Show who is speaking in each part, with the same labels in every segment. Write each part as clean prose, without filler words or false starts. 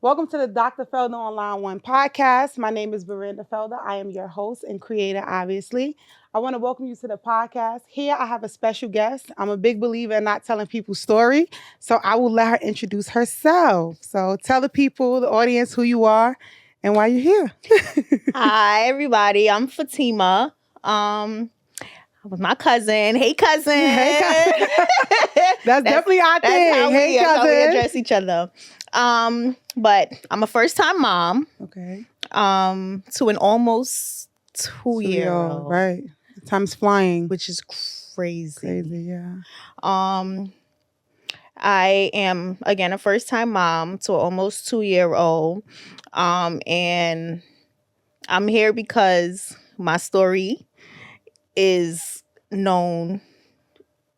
Speaker 1: Welcome to the Dr. Felder Online One podcast. My name is Miranda Felder. I am your host and creator, obviously. I want to welcome you to the podcast. Here I have a special guest. I'm a big believer in not telling people's story, so I will let her introduce herself. So tell the people, the audience, who you are and why you're here.
Speaker 2: Hi, everybody. I'm Fatima. With my cousin. Hey, cousin.
Speaker 1: Hey, cousin. That's definitely our thing. Hey, cousin.
Speaker 2: That's how we address each other. But I'm a first-time mom.
Speaker 1: Okay.
Speaker 2: To an almost 2-year-old.
Speaker 1: Right. Time's flying.
Speaker 2: Which is crazy.
Speaker 1: Crazy, yeah.
Speaker 2: I am, again, a first-time mom to an almost 2-year-old. And I'm here because my story is known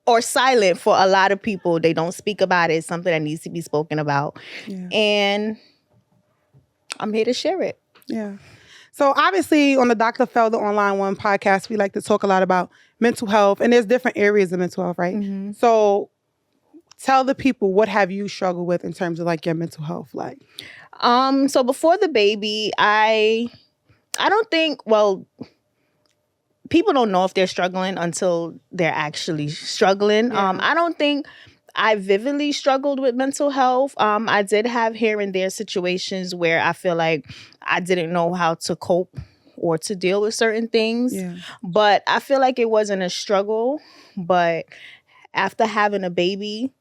Speaker 2: or silent for a lot of people. They don't speak about it. It's something that needs to be spoken about. Yeah. And I'm here to share it.
Speaker 1: Yeah. So obviously on the Dr. Felder Online One podcast, we like to talk a lot about mental health, and there's different areas of mental health, right? Mm-hmm. So tell the people, what have you struggled with in terms of like your mental health? Like,
Speaker 2: so before the baby, I don't think, people don't know if they're struggling until they're actually struggling. Yeah. I don't think I vividly struggled with mental health. I did have here and there situations where I feel like I didn't know how to cope or to deal with certain things. Yeah. But I feel like it wasn't a struggle. But after having a baby,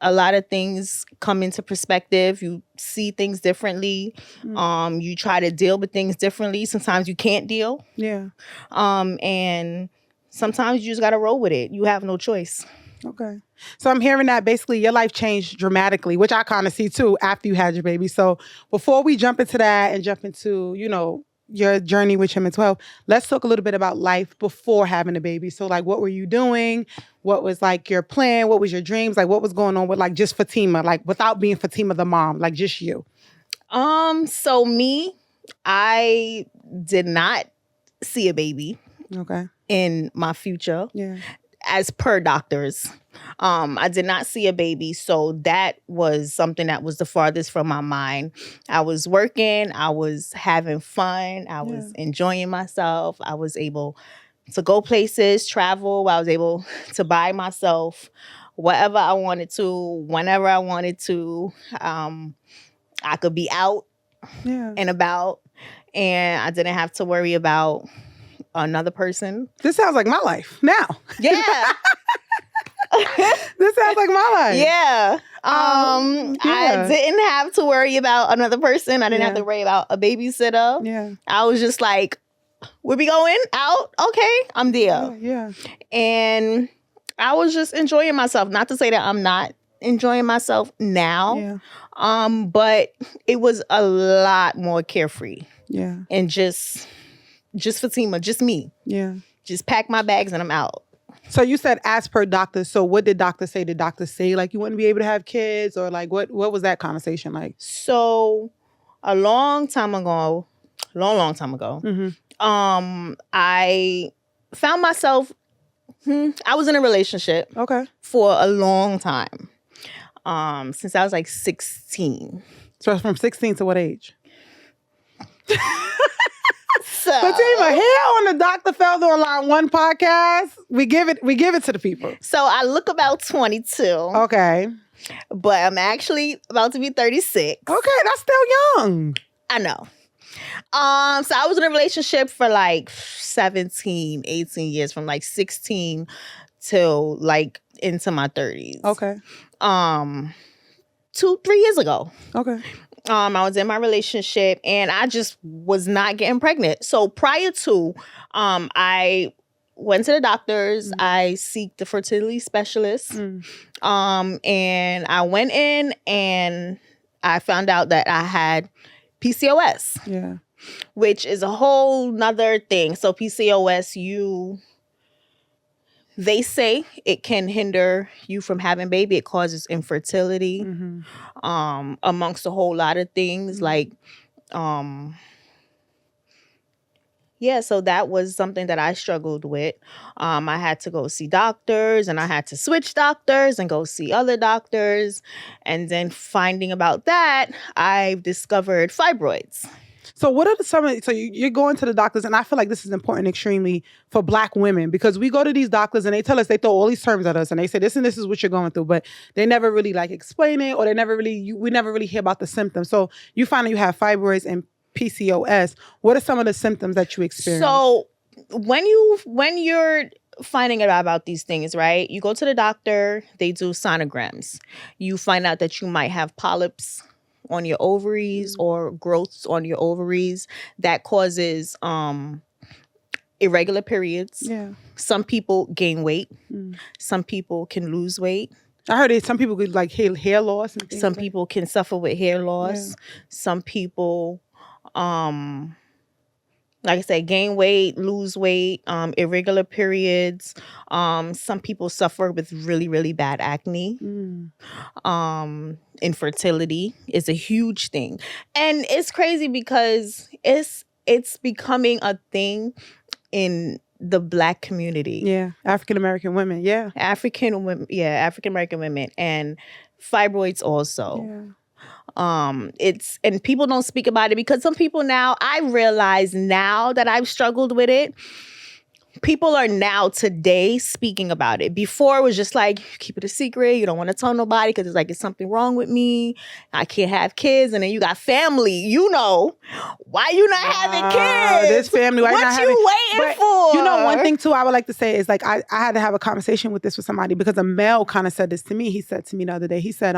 Speaker 2: a lot of things come into perspective. You see things differently. Mm. You try to deal with things differently. Sometimes you can't deal.
Speaker 1: Yeah.
Speaker 2: And sometimes you just got to roll with it. You have no choice.
Speaker 1: Okay. So I'm hearing that basically your life changed dramatically, which I kind of see too after you had your baby. So before we jump into that and jump into, your journey with your mental health, let's talk a little bit about life before having a baby. So like, what were you doing? What was like your plan? What was your dreams? Like what was going on with like just Fatima, like without being Fatima the mom, like just you?
Speaker 2: So me, I did not see a baby.
Speaker 1: Okay.
Speaker 2: In my future.
Speaker 1: Yeah.
Speaker 2: As per doctors. I did not see a baby, so that was something that was the farthest from my mind. I was working, I was having fun, I was enjoying myself, I was able to go places, travel, I was able to buy myself whatever I wanted to, whenever I wanted to. I could be out and about, and I didn't have to worry about another person.
Speaker 1: This sounds like my life now.
Speaker 2: Yeah.
Speaker 1: This sounds like my life.
Speaker 2: Yeah. I didn't have to worry about another person. I didn't have to worry about a babysitter.
Speaker 1: Yeah.
Speaker 2: I was just like, where we going? Out? Okay, I'm there.
Speaker 1: Yeah.
Speaker 2: And I was just enjoying myself. Not to say that I'm not enjoying myself now. Yeah. But it was a lot more carefree.
Speaker 1: Yeah.
Speaker 2: And just Fatima, just me.
Speaker 1: Yeah.
Speaker 2: Just pack my bags and I'm out.
Speaker 1: So you said as per doctors. So what did doctors say? Did doctors say like you wouldn't be able to have kids, or like what was that conversation like?
Speaker 2: So a long time ago, mm-hmm. I found myself, I was in a relationship for a long time. Since I was like 16.
Speaker 1: So from 16 to what age?
Speaker 2: Fatima,
Speaker 1: here on the Dr. Felder Online One podcast, we give it to the people.
Speaker 2: So I look about 22.
Speaker 1: Okay.
Speaker 2: But I'm actually about to be 36.
Speaker 1: Okay, that's still young.
Speaker 2: I know. So I was in a relationship for like 17, 18 years, from like 16 till like into my 30s.
Speaker 1: Okay.
Speaker 2: 2-3 years ago.
Speaker 1: Okay.
Speaker 2: I was in my relationship and I just was not getting pregnant. So prior to, I went to the doctors. I seeked the fertility specialist. And I went in and I found out that I had PCOS.
Speaker 1: Yeah.
Speaker 2: Which is a whole nother thing. So PCOS, they say it can hinder you from having baby. It causes infertility, amongst a whole lot of things. Like, Yeah, so that was something that I struggled with. I had to go see doctors, and I had to switch doctors and go see other doctors. And then finding about that, I discovered fibroids.
Speaker 1: So what are so you're going to the doctors, and I feel like this is important extremely for Black women, because we go to these doctors and they tell us, they throw all these terms at us and they say this and this is what you're going through, but they never really like explain it, or we never really hear about the symptoms. So you find that you have fibroids and PCOS. What are some of the symptoms that you experience?
Speaker 2: So when you're finding out about these things, right? You go to the doctor, they do sonograms. You find out that you might have polyps on your ovaries or growths on your ovaries that causes irregular periods.
Speaker 1: Yeah.
Speaker 2: Some people gain weight. Some people can lose weight.
Speaker 1: I heard some people could like hair loss. And
Speaker 2: some people can suffer with hair loss. Yeah. Some people, like I said, gain weight, lose weight, irregular periods. Some people suffer with really, really bad acne. Infertility is a huge thing. And it's crazy because it's becoming a thing in the Black community.
Speaker 1: Yeah. African American women. Yeah.
Speaker 2: African American women, and fibroids also. Yeah. And people don't speak about it because some people now, I realize now that I've struggled with it, people are now today speaking about it. Before it was just like, keep it a secret. You don't want to tell nobody because it's like, it's something wrong with me. I can't have kids. And then you got family, why you not having kids?
Speaker 1: This family, why
Speaker 2: what you waiting for?
Speaker 1: One thing too I would like to say is like, I had to have a conversation with this with somebody because a male kind of said this to me. He said to me the other day, he said,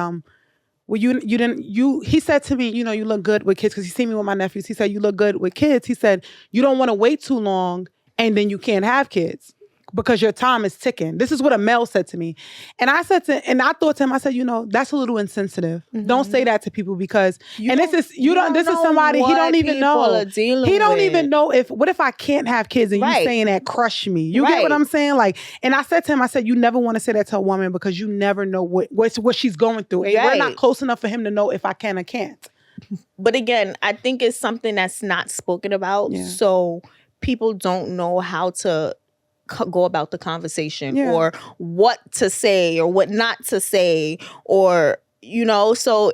Speaker 1: well, he said to me, you look good with kids, because he seen me with my nephews. He said, you look good with kids. He said, you don't want to wait too long and then you can't have kids because your time is ticking. This is what a male said to me. And I thought to him, I said, that's a little insensitive. Don't say that to people because, this is somebody he don't even know. He don't even know what if I can't have kids and you saying that crush me? You get what I'm saying? Like, and I said to him, I said, you never want to say that to a woman because you never know what she's going through. And we're not close enough for him to know if I can or can't.
Speaker 2: But again, I think it's something that's not spoken about. Yeah. So people don't know how to go about the conversation or what to say or what not to say, or, so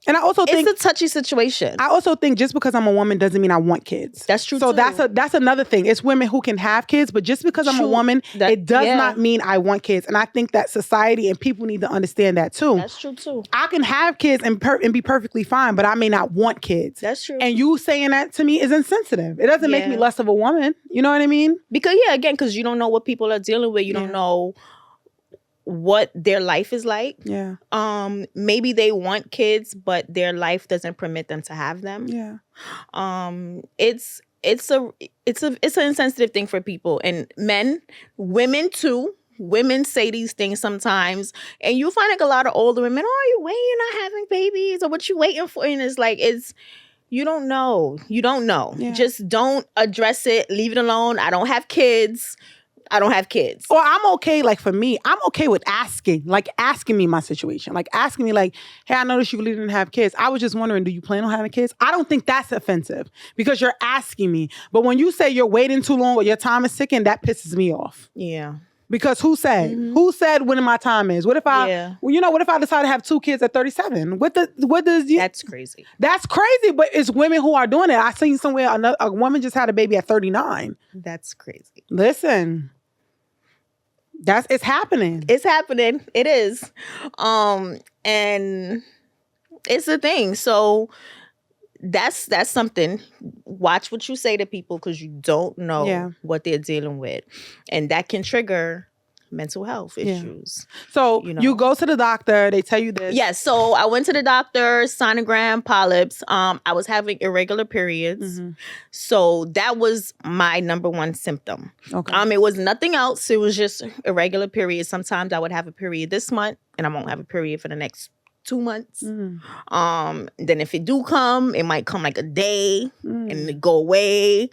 Speaker 2: and I also think it's a touchy situation. I also think just because I'm a woman doesn't mean I want kids. That's true.
Speaker 1: So too. that's another thing. It's women who can have kids, but just because I'm a woman, it does not mean I want kids. And I think that society and people need to understand that too.
Speaker 2: That's true too.
Speaker 1: I can have kids and be perfectly fine, but I may not want kids.
Speaker 2: That's true.
Speaker 1: And you saying that to me is insensitive. It doesn't make me less of a woman. You know what I mean?
Speaker 2: Because because you don't know what people are dealing with. You don't know what their life is like.
Speaker 1: Yeah.
Speaker 2: Maybe they want kids, but their life doesn't permit them to have them.
Speaker 1: Yeah.
Speaker 2: It's an insensitive thing for people, and women too. Women say these things sometimes, and you find like a lot of older women, you waiting, you're not having babies, or what you waiting for? And it's like, you don't know. You don't know. Yeah. Just don't address it. Leave it alone. I don't have kids. Or I'm okay, like for me, I'm okay with asking me my situation. Like asking me like, hey, I noticed you really didn't have kids. I was just wondering, do you plan on having kids? I don't think that's offensive because you're asking me. But when you say you're waiting too long or your time is ticking, that pisses me off. Yeah. Because who said? Mm-hmm. Who said when my time is? What if what if I decide to have 2 kids at 37? That's crazy. That's crazy, but it's women who are doing it. I seen somewhere a woman just had a baby at 39. That's crazy. Listen. It's happening. It's happening. It is. And it's a thing. So that's something. Watch what you say to people because you don't know what they're dealing with. And that can trigger mental health issues. So you go to the doctor, they tell you this. Yes. So I went to the doctor, sonogram, polyps. I was having irregular periods. Mm-hmm. So that was my number one symptom. Okay. It was nothing else. It was just irregular periods. Sometimes I would have a period this month and I won't have a period for the next 2 months. Mm. Then if it do come, it might come like a day and it go away.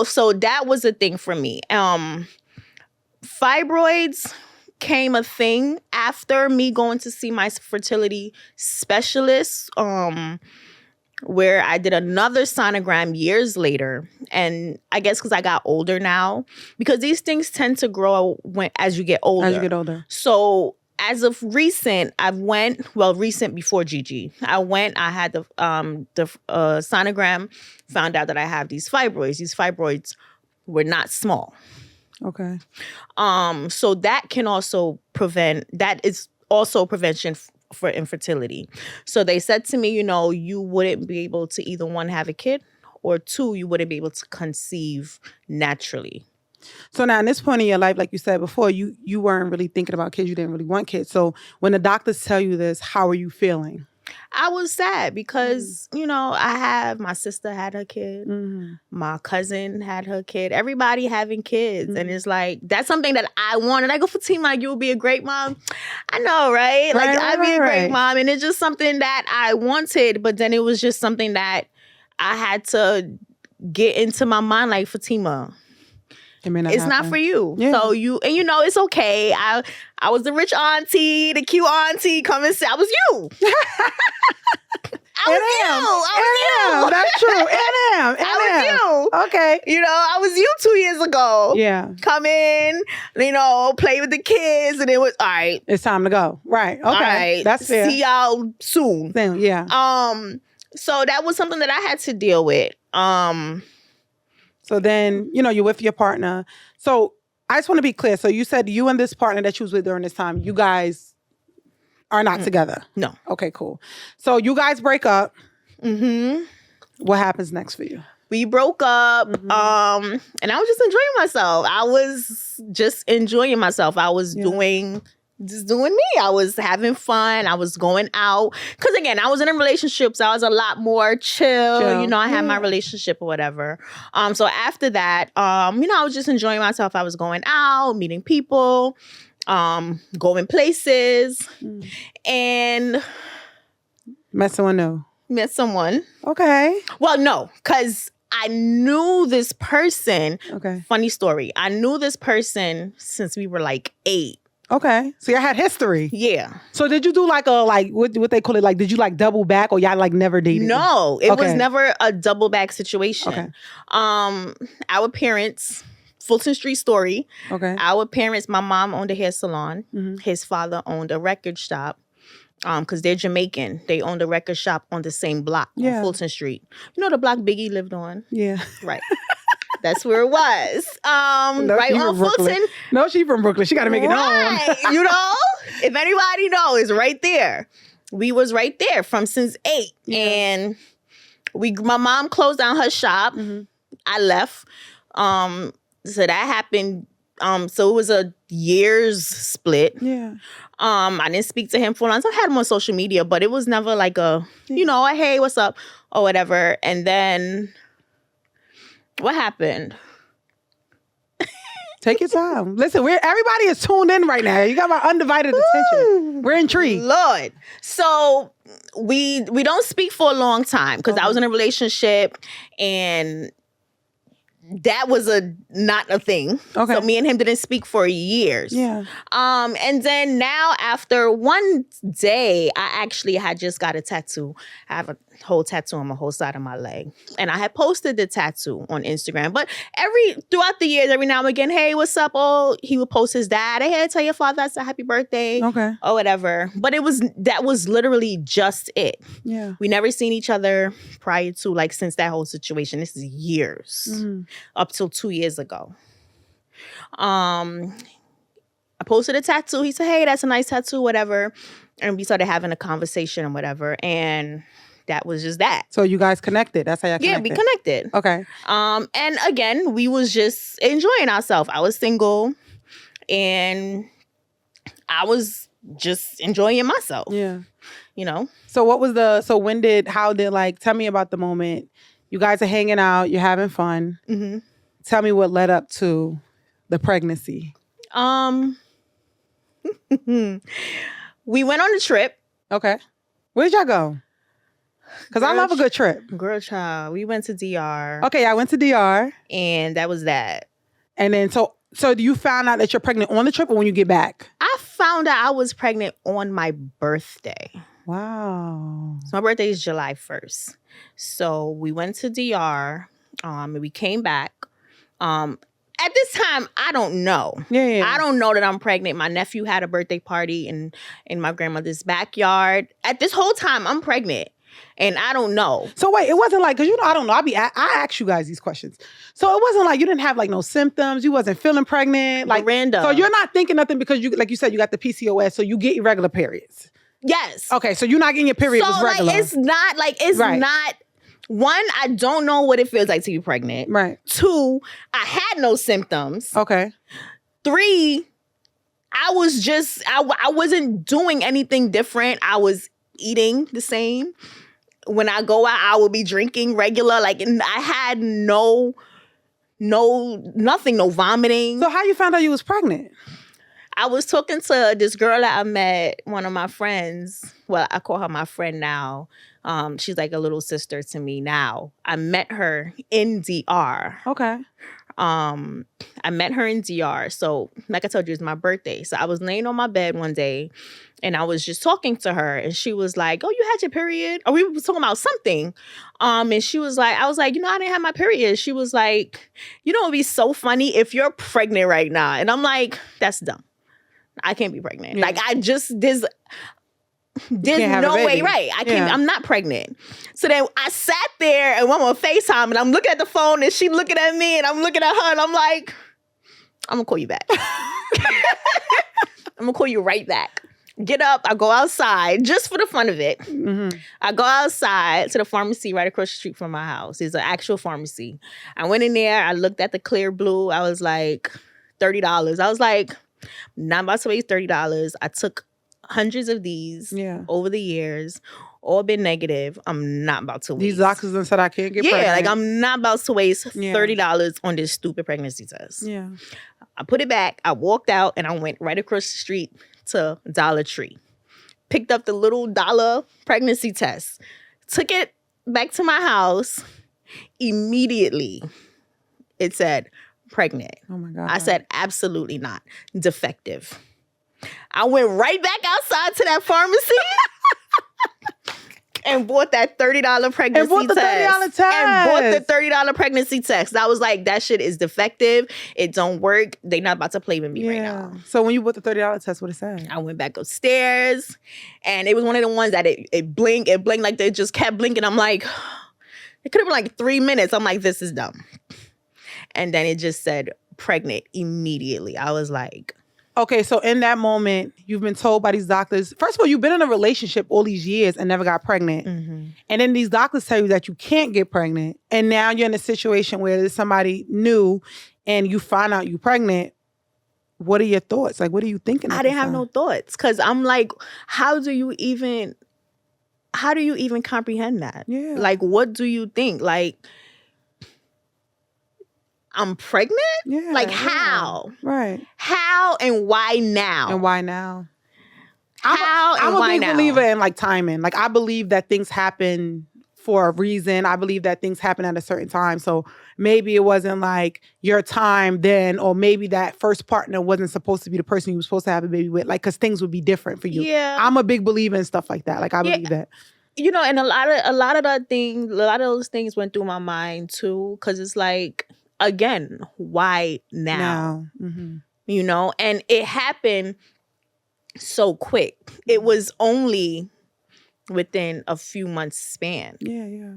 Speaker 2: So that was a thing for me. Fibroids came a thing after me going to see my fertility specialist. where I did another sonogram years later. And I guess because I got older now, because these things tend to grow as you get older.
Speaker 1: As you get older.
Speaker 2: So as of recent, recent before Gigi, I had the sonogram, found out that I have these fibroids. These fibroids were not small.
Speaker 1: Okay.
Speaker 2: So that can also that is also prevention for infertility. So they said to me, you wouldn't be able to either one, have a kid, or two, you wouldn't be able to conceive naturally.
Speaker 1: So now in this point in your life, like you said before, you weren't really thinking about kids. You didn't really want kids. So when the doctors tell you this, how are you feeling?
Speaker 2: I was sad because, my sister had her kid. Mm-hmm. My cousin had her kid. Everybody having kids. Mm-hmm. And it's like, that's something that I wanted. I go, Fatima, you will be a great mom. I know, right? I'd be a great mom. And it's just something that I wanted. But then it was just something that I had to get into my mind, like, Fatima, it's not for you. Yeah. So it's okay. I was the rich auntie, the cute auntie. Come and say, I was you. I was you.
Speaker 1: That's true.
Speaker 2: I was you.
Speaker 1: Okay.
Speaker 2: I was you 2 years ago.
Speaker 1: Yeah.
Speaker 2: Come in, play with the kids, and it was all right.
Speaker 1: It's time to go. Right. Okay. All right. That's fair.
Speaker 2: See y'all soon.
Speaker 1: Yeah.
Speaker 2: So that was something that I had to deal with.
Speaker 1: So then, you're with your partner. So I just want to be clear. So you said you and this partner that you was with during this time, you guys are not together?
Speaker 2: No.
Speaker 1: Okay, cool. So you guys break up.
Speaker 2: Mm-hmm.
Speaker 1: What happens next for you?
Speaker 2: We broke up, and I was just enjoying myself. I was just enjoying myself. I was doing me. I was having fun. I was going out. Because again, I was in a relationship, so I was a lot more chill. I had my relationship or whatever. So after that, I was just enjoying myself. I was going out, meeting people, going places, and
Speaker 1: met someone new.
Speaker 2: Met someone.
Speaker 1: Okay.
Speaker 2: Well, no, because I knew this person.
Speaker 1: Okay.
Speaker 2: Funny story. I knew this person since we were like 8.
Speaker 1: Okay. So y'all had history.
Speaker 2: Yeah.
Speaker 1: So did you do what they call it? Did you double back, or y'all never dated?
Speaker 2: No, it was never a double back situation.
Speaker 1: Okay.
Speaker 2: Our parents, Fulton Street story.
Speaker 1: Okay.
Speaker 2: Our parents, my mom owned a hair salon. Mm-hmm. His father owned a record shop. Because they're Jamaican. They owned a record shop on the same block on Fulton Street. The block Biggie lived on?
Speaker 1: Yeah.
Speaker 2: Right. That's where it was. Right on Fulton.
Speaker 1: No, she's from Brooklyn. She got to make it known.
Speaker 2: If anybody knows, right there. We was right there since 8. Yeah. And my mom closed down her shop. Mm-hmm. I left. So that happened. So it was a year's split.
Speaker 1: Yeah.
Speaker 2: I didn't speak to him for long. So I had him on social media, but it was never like a hey, what's up? Or whatever. And then what happened?
Speaker 1: Take your time. Listen, everybody is tuned in right now. You got my undivided attention. We're intrigued.
Speaker 2: Lord. So we don't speak for a long time because I was in a relationship and that was not a thing. Okay. So me and him didn't speak for years.
Speaker 1: Yeah.
Speaker 2: And then now after one day, I actually had just got a tattoo. I have a whole tattoo on my whole side of my leg. And I had posted the tattoo on Instagram. But throughout the years, every now and again, hey, what's up? Oh, he would post his dad. Hey, tell your father I said happy birthday.
Speaker 1: Okay.
Speaker 2: Or whatever. But that was literally just it.
Speaker 1: Yeah.
Speaker 2: We never seen each other prior to since that whole situation. This is years. Mm-hmm. Up till 2 years ago. I posted a tattoo. He said, hey, that's a nice tattoo, whatever. And we started having a conversation and whatever. And that was just that.
Speaker 1: So you guys connected. That's how y'all connected.
Speaker 2: Yeah, we connected.
Speaker 1: Okay.
Speaker 2: And again, we was just enjoying ourselves. I was single and I was just enjoying myself.
Speaker 1: Yeah.
Speaker 2: So
Speaker 1: how did tell me about the moment. You guys are hanging out, you're having fun. Mm-hmm. Tell me what led up to the pregnancy.
Speaker 2: We went on a trip.
Speaker 1: Okay. Where'd y'all go? Because I love a good trip.
Speaker 2: Girl child. We went to DR.
Speaker 1: Okay, I went to DR.
Speaker 2: And that was that.
Speaker 1: And then, so you found out that you're pregnant on the trip or when you get back?
Speaker 2: I found out I was pregnant on my birthday.
Speaker 1: Wow.
Speaker 2: So my birthday is July 1st. So we went to DR, and we came back. At this time, I don't know.
Speaker 1: Yeah.
Speaker 2: I don't know that I'm pregnant. My nephew had a birthday party in my grandmother's backyard. At this whole time, I'm pregnant. And I don't know.
Speaker 1: So wait, it wasn't like, because I don't know. I ask you guys these questions. So it wasn't like you didn't have like no symptoms. You wasn't feeling pregnant. Like
Speaker 2: Miranda.
Speaker 1: So you're not thinking nothing because you, like you said, you got the PCOS, so you get irregular periods.
Speaker 2: Yes.
Speaker 1: Okay, so you're not getting your period was regular.
Speaker 2: Like, it's not. One, I don't know what it feels like to be pregnant.
Speaker 1: Right.
Speaker 2: 2, I had no symptoms.
Speaker 1: Okay.
Speaker 2: 3, I was just, I wasn't doing anything different. I was eating the same. When I go out, I will be drinking regular. Like, I had nothing, no vomiting.
Speaker 1: So how you found out you was pregnant?
Speaker 2: I was talking to this girl that I met, one of my friends. Well, I call her my friend now. She's like a little sister to me now. I met her in DR.
Speaker 1: Okay.
Speaker 2: I met her in DR. So, like I told you, it's my birthday. So I was laying on my bed one day and I was just talking to her and she was like, "Oh, you had your period?" Or we were talking about something. And she was like, I was like, I didn't have my period. She was like, it would be so funny if you're pregnant right now. And I'm like, that's dumb. I can't be pregnant.
Speaker 1: Yeah.
Speaker 2: Like, there's no way, right? I can't. Yeah. I'm not pregnant. So then I sat there and went on FaceTime and I'm looking at the phone and she looking at me and I'm looking at her and I'm like, I'm gonna call you back. I'm gonna call you right back. Get up. I go outside just for the fun of it. Mm-hmm. I go outside to the pharmacy right across the street from my house. It's an actual pharmacy. I went in there. I looked at the clear blue. I was like, $30. I was like, not about to waste $30. I took hundreds of these over the years, all been negative. I'm not about to waste.
Speaker 1: These doctors done said I can't get pregnant.
Speaker 2: Yeah, like I'm not about to waste $30 on this stupid pregnancy test.
Speaker 1: Yeah.
Speaker 2: I put it back. I walked out and I went right across the street to Dollar Tree. Picked up the little $1 pregnancy test. Took it back to my house. Immediately, it said, pregnant.
Speaker 1: Oh my God.
Speaker 2: I said, absolutely not. Defective. I went right back outside to that pharmacy and bought that $30 pregnancy test.
Speaker 1: And bought the $30 test.
Speaker 2: And bought the $30 pregnancy test. I was like, that shit is defective. It don't work. They not about to play with me right now.
Speaker 1: So when you bought the $30 test, what it said?
Speaker 2: I went back upstairs and it was one of the ones that it blinked. It blinked like they just kept blinking. I'm like, it could have been like 3 minutes. I'm like, this is dumb. And then it just said pregnant immediately. I was like...
Speaker 1: Okay, so in that moment, you've been told by these doctors, first of all, you've been in a relationship all these years and never got pregnant. Mm-hmm. And then these doctors tell you that you can't get pregnant. And now you're in a situation where there's somebody new and you find out you're pregnant. What are your thoughts? Like, what are you thinking?
Speaker 2: I didn't have no thoughts because I'm like, how do you even comprehend that?
Speaker 1: Yeah.
Speaker 2: Like, what do you think? Like, I'm pregnant?
Speaker 1: Yeah.
Speaker 2: Like, how?
Speaker 1: Right.
Speaker 2: How and why now?
Speaker 1: And why now?
Speaker 2: I'm a big
Speaker 1: believer in like timing. Like, I believe that things happen for a reason. I believe that things happen at a certain time. So maybe it wasn't like your time then, or maybe that first partner wasn't supposed to be the person you were supposed to have a baby with. Like, because things would be different for you.
Speaker 2: Yeah.
Speaker 1: I'm a big believer in stuff like that. Like, I believe that.
Speaker 2: And a lot of those things went through my mind too. Because it's like, again, why now? Mm-hmm. And it happened so quick. It was only within a few months span.
Speaker 1: Yeah.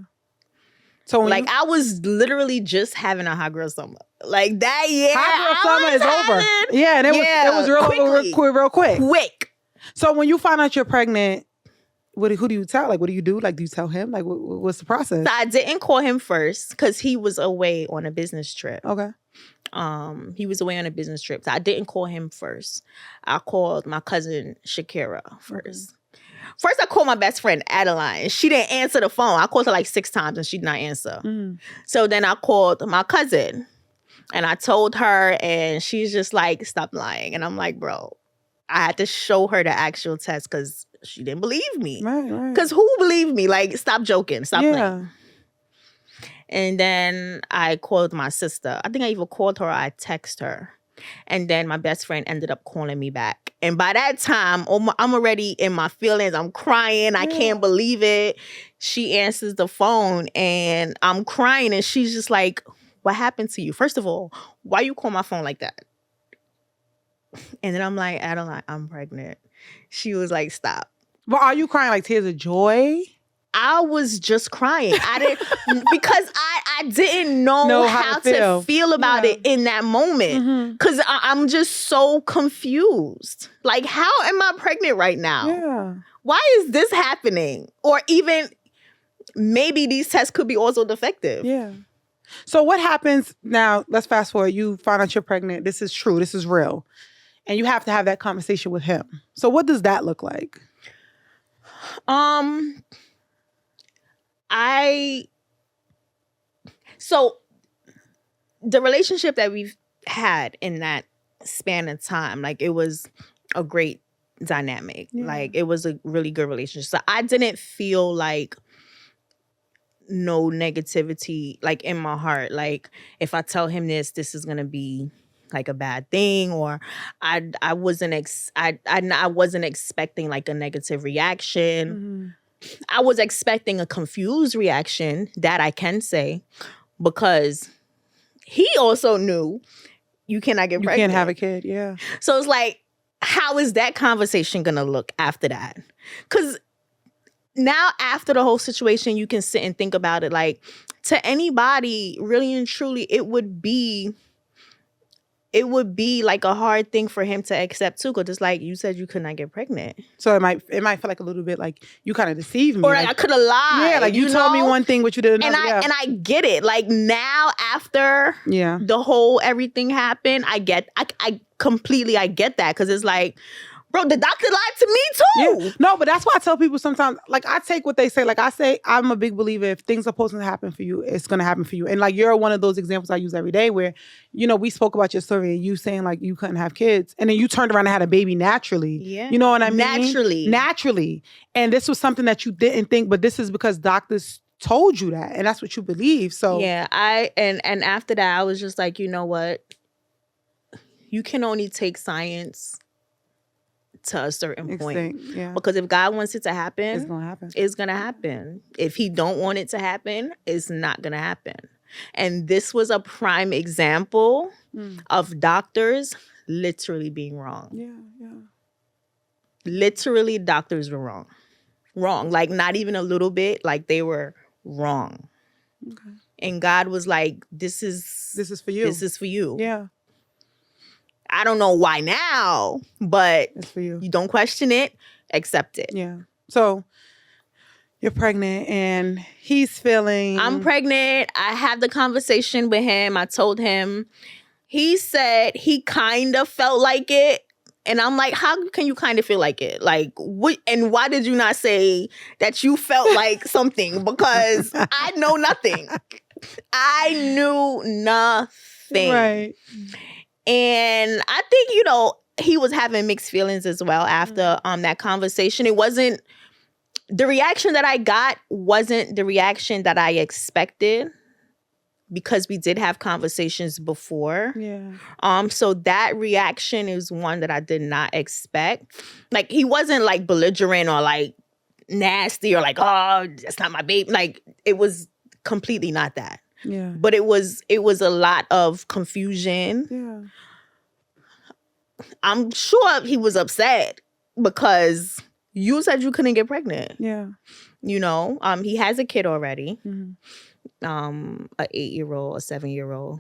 Speaker 1: So
Speaker 2: I was literally just having a hot girl summer. Like that year.
Speaker 1: Hot girl summer is over. Yeah, and it was real quick.
Speaker 2: Quick.
Speaker 1: So when you find out you're pregnant, who do you tell? Like, what do you do? Like, do you tell him? Like, what's the process?
Speaker 2: So I didn't call him first because he was away on a business trip.
Speaker 1: Okay.
Speaker 2: He was away on a business trip. So I didn't call him first. I called my cousin Shakira first. First, I called my best friend Adeline. She didn't answer the phone. I called her like 6 times and she did not answer. Mm. So then I called my cousin and I told her and she's just like, stop lying. And I'm like, bro, I had to show her the actual test because she didn't believe me.
Speaker 1: Right.
Speaker 2: Because who believed me? Like, stop joking. Stop playing. And then I called my sister. I think I even called her or I texted her. And then my best friend ended up calling me back. And by that time, I'm already in my feelings. I'm crying. I can't believe it. She answers the phone and I'm crying. And she's just like, what happened to you? First of all, why you call my phone like that? And then I'm like, Adeline, I'm pregnant. She was like, stop.
Speaker 1: Well, are you crying like tears of joy?
Speaker 2: I was just crying. I didn't because I didn't know how to feel about it in that moment. Because I'm just so confused. Like, how am I pregnant right now?
Speaker 1: Yeah.
Speaker 2: Why is this happening? Or even maybe these tests could be also defective.
Speaker 1: Yeah. So what happens now? Let's fast forward. You find out you're pregnant. This is true. This is real. And you have to have that conversation with him. So what does that look like?
Speaker 2: So the relationship that we've had in that span of time, like, it was a great dynamic.
Speaker 1: Yeah.
Speaker 2: Like, it was a really good relationship. So I didn't feel like no negativity, like, in my heart. Like, if I tell him this is gonna be like a bad thing, or I wasn't expecting like a negative reaction. I was expecting a confused reaction, that I can say, because he also knew you cannot get pregnant.
Speaker 1: You can't have a kid, yeah.
Speaker 2: So it's like, how is that conversation gonna look after that? Because now, after the whole situation, you can sit and think about it. Like, to anybody, really and truly, it would be like a hard thing for him to accept too, because it's like, you said you could not get pregnant.
Speaker 1: So it might feel like a little bit like you kind of deceived me,
Speaker 2: or like I could have lied.
Speaker 1: Yeah, like you told me one thing, but you did another.
Speaker 2: And I get it. Like, now, after the whole everything happened, I completely get that, because it's like, bro, the doctor lied to me too.
Speaker 1: Yeah. No, but that's why I tell people sometimes, like, I take what they say. Like, I say, I'm a big believer, if things are supposed to happen for you, it's going to happen for you. And like, you're one of those examples I use every day where, you know, we spoke about your story and you saying like you couldn't have kids. And then you turned around and had a baby naturally.
Speaker 2: Yeah.
Speaker 1: You know what I mean?
Speaker 2: Naturally.
Speaker 1: And this was something that you didn't think, but this is because doctors told you that. And that's what you believe. So
Speaker 2: yeah, and after that, I was just like, you know what? You can only take science to a certain point.
Speaker 1: Yeah.
Speaker 2: Because if God wants it to happen,
Speaker 1: it's gonna happen.
Speaker 2: It's gonna happen. If he don't want it to happen, it's not gonna happen. And this was a prime example of doctors literally being wrong.
Speaker 1: Yeah.
Speaker 2: Literally, doctors were wrong. Wrong. Like, not even a little bit. Like, they were wrong.
Speaker 1: Okay.
Speaker 2: And God was like, this is
Speaker 1: for you.
Speaker 2: This is for you.
Speaker 1: Yeah.
Speaker 2: I don't know why now, but
Speaker 1: it's for you.
Speaker 2: You don't question it, accept it.
Speaker 1: Yeah. So you're pregnant and he's feeling...
Speaker 2: I'm pregnant. I had the conversation with him. I told him. He said he kind of felt like it. And I'm like, how can you kind of feel like it? Like, what? And why did you not say that you felt like something? Because I know nothing. I knew nothing.
Speaker 1: Right.
Speaker 2: And I think, you know, he was having mixed feelings as well after that conversation. It wasn't, the reaction that I got wasn't the reaction that I expected, because we did have conversations before.
Speaker 1: Yeah.
Speaker 2: So that reaction is one that I did not expect. Like, he wasn't like belligerent or like nasty or like, oh, that's not my baby. Like, it was completely not that.
Speaker 1: Yeah.
Speaker 2: But it was a lot of confusion.
Speaker 1: Yeah.
Speaker 2: I'm sure he was upset because you said you couldn't get pregnant.
Speaker 1: Yeah.
Speaker 2: You know, he has a kid already.
Speaker 1: Mm-hmm.
Speaker 2: A 8-year-old, a 7-year-old.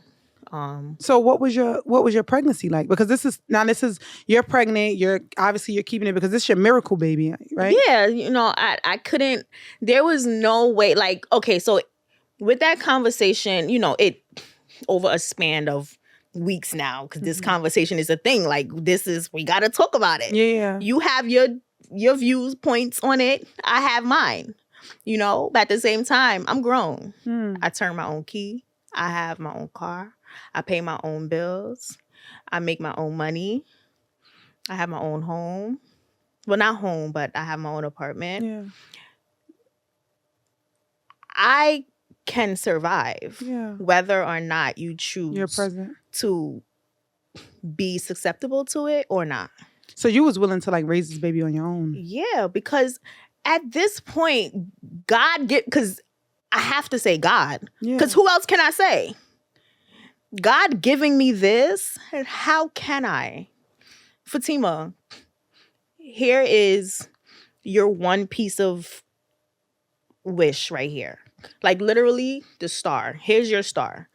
Speaker 1: So what was your pregnancy like? Because this is you're pregnant, you're keeping it because this is your miracle baby, right?
Speaker 2: Yeah, you know, I couldn't, there was no way, like, okay, so with that conversation, you know, it over a span of weeks now, because this conversation is a thing. Like, we got to talk about it.
Speaker 1: Yeah.
Speaker 2: You have your views, points on it. I have mine. You know, but at the same time, I'm grown. I turn my own key. I have my own car. I pay my own bills. I make my own money. I have my own home. Well, not home, but I have my own apartment.
Speaker 1: Yeah.
Speaker 2: I can survive,
Speaker 1: yeah,
Speaker 2: whether or not you choose
Speaker 1: you're present
Speaker 2: to be susceptible to it or not.
Speaker 1: So you was willing to like raise this baby on your own?
Speaker 2: Yeah, because at this point, because I have to say God. Because who else can I say? God giving me this, and how can I? Fatima, here is your one piece of wish right here. Like literally the star. Here's your star.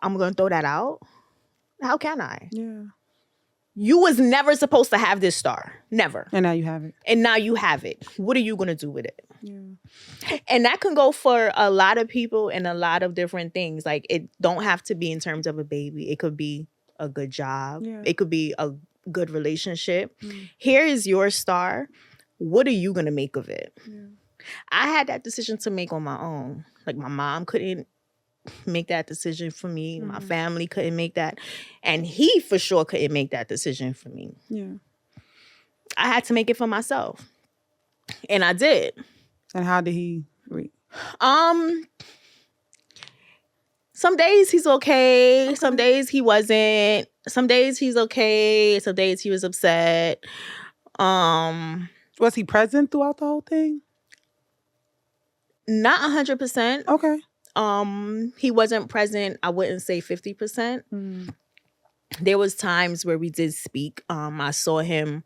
Speaker 2: I'm going to throw that out. How can I?
Speaker 1: Yeah.
Speaker 2: You was never supposed to have this star. Never.
Speaker 1: And now you have it.
Speaker 2: And now you have it. What are you going to do with it?
Speaker 1: Yeah.
Speaker 2: And that can go for a lot of people and a lot of different things. Like it don't have to be in terms of a baby. It could be a good job.
Speaker 1: Yeah.
Speaker 2: It could be a good relationship. Here is your star. What are you going to make of it? Yeah. I had that decision to make on my own. Like my mom couldn't make that decision for me. My family couldn't make that. And he for sure couldn't make that decision for me.
Speaker 1: Yeah.
Speaker 2: I had to make it for myself. And I did.
Speaker 1: And how did he read?
Speaker 2: Some days he's okay. Some days he wasn't. Some days he's okay. Some days he was upset.
Speaker 1: Was he present throughout the whole thing?
Speaker 2: Not 100%.
Speaker 1: Okay.
Speaker 2: He wasn't present. I wouldn't say 50%. There was times where we did speak. I saw him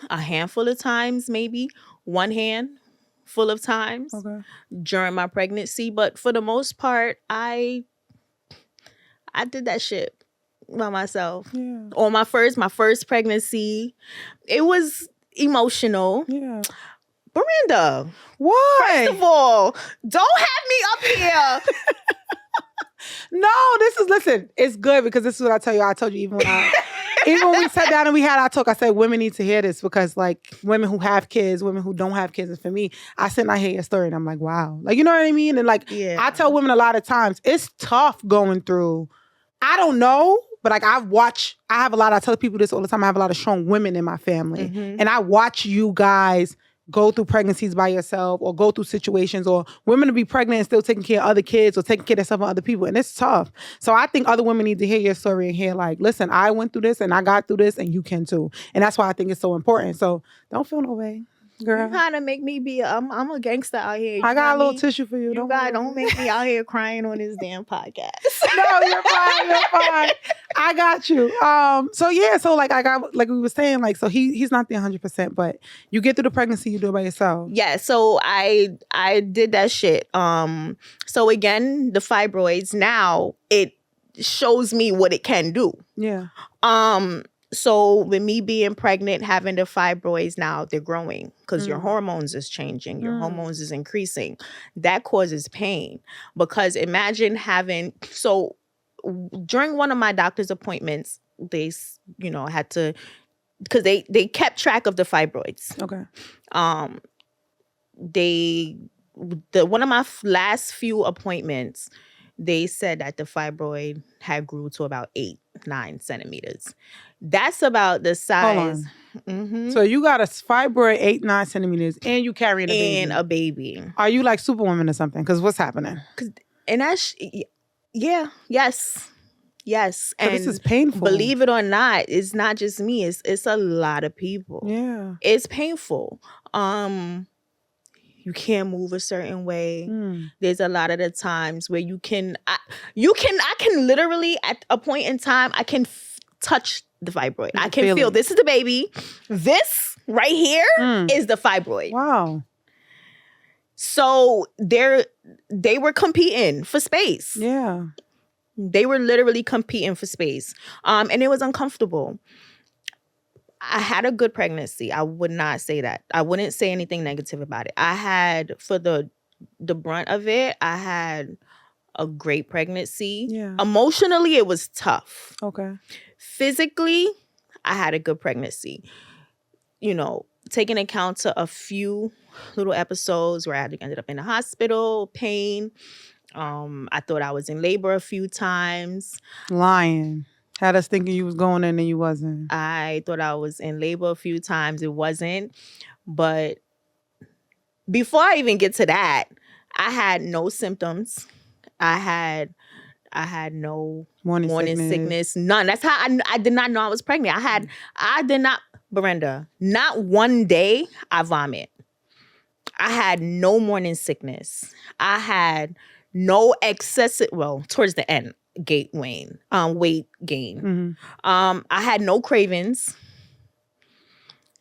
Speaker 2: a handful of times, maybe one hand full of times during my pregnancy. But for the most part, I did that shit by myself.
Speaker 1: Yeah.
Speaker 2: On my first pregnancy, it was emotional.
Speaker 1: Yeah.
Speaker 2: Miranda,
Speaker 1: why?
Speaker 2: First of all, don't have me up here.
Speaker 1: No, listen, it's good because this is what I tell you. I told you even when we sat down and we had our talk, I said women need to hear this because like women who have kids, women who don't have kids, and for me, I sit and I hear your story and I'm like, wow. Like, you know what I mean? And like, I tell women a lot of times, it's tough going through, I don't know, but like I tell people this all the time, I have a lot of strong women in my family. And I watch you guys go through pregnancies by yourself or go through situations or women to be pregnant and still taking care of other kids or taking care of themselves and other people. And it's tough. So I think other women need to hear your story and hear like, listen, I went through this and I got through this and you can too. And that's why I think it's so important. So don't feel no way, girl.
Speaker 2: You kind of make me be, I'm a gangster out here.
Speaker 1: I got a little tissue for you.
Speaker 2: Don't make me out here crying on this damn podcast.
Speaker 1: No, you're fine. I got you. So like I got, like we were saying, like, so he's not the 100%, but you get through the pregnancy, you do it by yourself.
Speaker 2: Yeah, so I did that shit. So again, the fibroids, now it shows me what it can do.
Speaker 1: Yeah.
Speaker 2: So with me being pregnant, having the fibroids, now they're growing because your hormones is changing. Your hormones is increasing. That causes pain because imagine during one of my doctor's appointments, they, had to, because they kept track of the fibroids.
Speaker 1: Okay.
Speaker 2: One of my last few appointments, they said that the fibroid had grew to about 8-9 centimeters. That's about the size.
Speaker 1: So you got a fibroid 8-9 centimeters and you carrying
Speaker 2: a baby.
Speaker 1: Are you like Superwoman or something? Because what's happening?
Speaker 2: Yes.
Speaker 1: And this is painful.
Speaker 2: Believe it or not, it's not just me. It's a lot of people.
Speaker 1: Yeah.
Speaker 2: It's painful. You can't move a certain way. There's a lot of the times where I can literally at a point in time, I can touch the fibroid. I can feel this is the baby. This right here is the fibroid.
Speaker 1: Wow.
Speaker 2: So they were competing for space.
Speaker 1: Yeah.
Speaker 2: They were literally competing for space. And it was uncomfortable. I had a good pregnancy. I would not say that. I wouldn't say anything negative about it. I had, for the brunt of it, I had a great pregnancy.
Speaker 1: Yeah.
Speaker 2: Emotionally, it was tough.
Speaker 1: Okay.
Speaker 2: Physically, I had a good pregnancy. Taking account to a few little episodes where I ended up in the hospital, pain. I thought I was in labor a few times.
Speaker 1: Lying. Had us thinking you was going in and you wasn't.
Speaker 2: I thought I was in labor a few times. It wasn't. But before I even get to that, I had no symptoms. I I had no
Speaker 1: Morning
Speaker 2: sickness. None. That's how I did not know I was pregnant. I did not, Brenda, not one day I vomit. I had no morning sickness. I had no excessive, well, towards the end, weight gain.
Speaker 1: Mm-hmm.
Speaker 2: I had no cravings.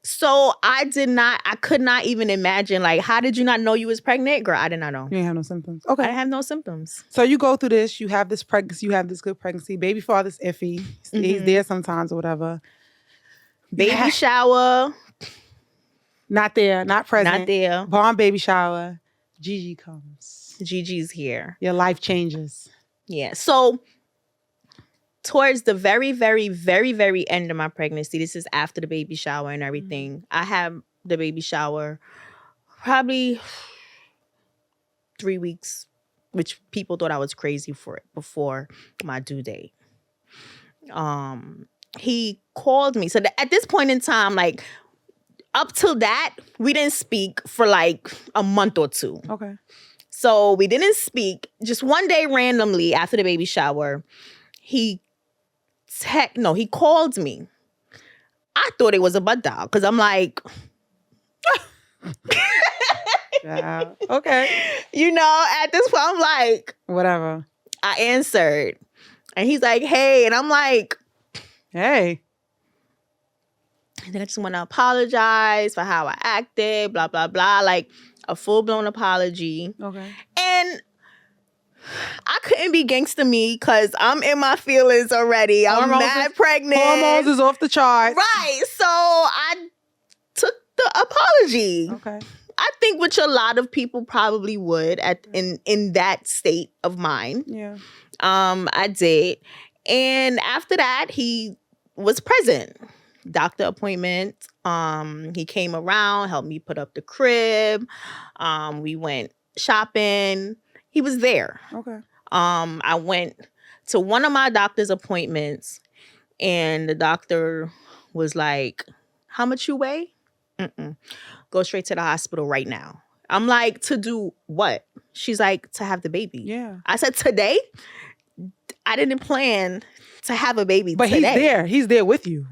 Speaker 2: So I could not even imagine, like, how did you not know you was pregnant? Girl, I did not know.
Speaker 1: You didn't have no symptoms.
Speaker 2: I
Speaker 1: Okay.
Speaker 2: didn't have no symptoms.
Speaker 1: So you go through this, you have this pregnancy, you have this good pregnancy. Baby father's iffy. He's there sometimes or whatever.
Speaker 2: Baby shower.
Speaker 1: Not there, not present.
Speaker 2: Not there.
Speaker 1: Bomb baby shower. Gigi comes.
Speaker 2: Gigi's here.
Speaker 1: Your life changes.
Speaker 2: Yeah. So towards the very, very, very, very end of my pregnancy, this is after the baby shower and everything. I had the baby shower probably 3 weeks, which people thought I was crazy for it, before my due date. He called me. So at this point in time, like, up till that, we didn't speak for like a month or two.
Speaker 1: Okay.
Speaker 2: So we didn't speak. Just one day randomly after the baby shower, he called me. I thought it was a butt dial because I'm like,
Speaker 1: Yeah. Okay.
Speaker 2: you know, at this point, I'm like,
Speaker 1: Whatever.
Speaker 2: I answered. And he's like, hey. And I'm like,
Speaker 1: Hey.
Speaker 2: and then I just want to apologize for how I acted, blah, blah, blah. Like a full-blown apology.
Speaker 1: Okay.
Speaker 2: And I couldn't be gangsta me because I'm in my feelings already. I'm mad pregnant.
Speaker 1: Hormones is off the chart.
Speaker 2: Right. So I took the apology.
Speaker 1: Okay.
Speaker 2: I think which a lot of people probably would in that state of mind.
Speaker 1: Yeah.
Speaker 2: I did. And after that, he was present. Doctor appointment. He came around, helped me put up the crib. We went shopping. He was there.
Speaker 1: Okay.
Speaker 2: I went to one of my doctor's appointments, and the doctor was like, how much you weigh? Go straight to the hospital right now. I'm like, to do what? She's like, to have the baby.
Speaker 1: Yeah.
Speaker 2: I said, today? I didn't plan to have a baby
Speaker 1: But
Speaker 2: today.
Speaker 1: he's there. He's there with you.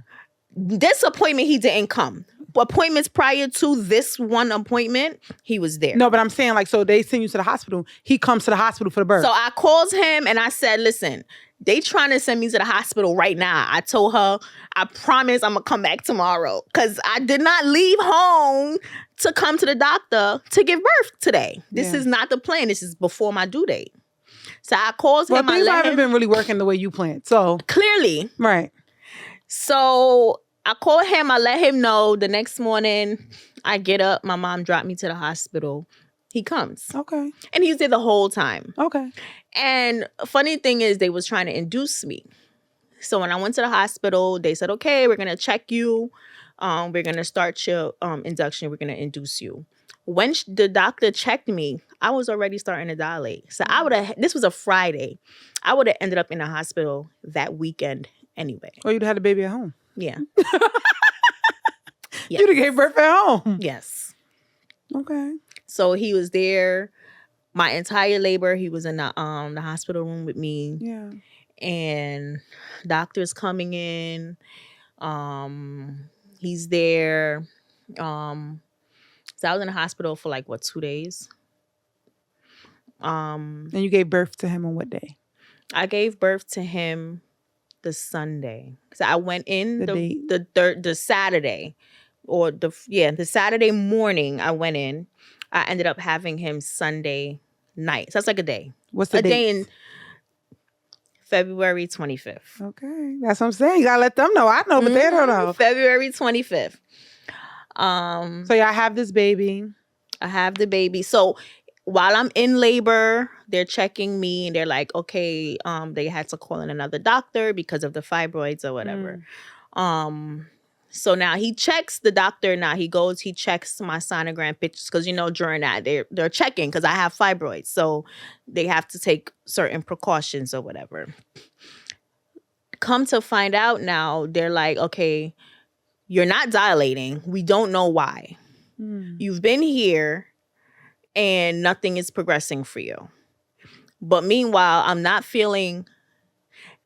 Speaker 2: This appointment, he didn't come. Appointments prior to this one appointment, he was there.
Speaker 1: No, but I'm saying, like, so they send you to the hospital. He comes to the hospital for the birth.
Speaker 2: So I called him and I said, listen, they trying to send me to the hospital right now. I told her, I promise I'm going to come back tomorrow. Because I did not leave home to come to the doctor to give birth today. This is not the plan. This is before my due date. So I called him.
Speaker 1: Well, things haven't been really working the way you planned. So
Speaker 2: clearly.
Speaker 1: Right.
Speaker 2: So I called him. I let him know. The next morning, I get up. My mom dropped me to the hospital. He comes.
Speaker 1: Okay.
Speaker 2: And he's there the whole time.
Speaker 1: Okay.
Speaker 2: And funny thing is, they was trying to induce me. So when I went to the hospital, they said, okay, we're going to check you. We're going to start your induction. We're going to induce you. When the doctor checked me, I was already starting to dilate. So this was a Friday. I would have ended up in the hospital that weekend anyway.
Speaker 1: Or you'd have had a baby at home.
Speaker 2: Yeah.
Speaker 1: Yes. You'd have gave birth at home.
Speaker 2: Yes.
Speaker 1: Okay.
Speaker 2: So he was there my entire labor. He was in the hospital room with me.
Speaker 1: Yeah.
Speaker 2: And doctors coming in. He's there. So I was in the hospital for like 2 days.
Speaker 1: And you gave birth to him on what day?
Speaker 2: I gave birth to him the Sunday. So I went in the Saturday, or the Saturday morning. I went in. I ended up having him Sunday night. So that's like a day.
Speaker 1: What's the date?
Speaker 2: A day in February 25th.
Speaker 1: Okay, that's what I'm saying. You gotta let them know. I know, but they don't know.
Speaker 2: February 25th.
Speaker 1: So y'all have this baby.
Speaker 2: I have the baby. So while I'm in labor, they're checking me and they're like, okay, they had to call in another doctor because of the fibroids or whatever. So now he checks the doctor. Now he checks my sonogram pictures because, during that they're checking because I have fibroids. So they have to take certain precautions or whatever. Come to find out now, they're like, okay, you're not dilating. We don't know why. You've been here and nothing is progressing for you. But meanwhile, I'm not feeling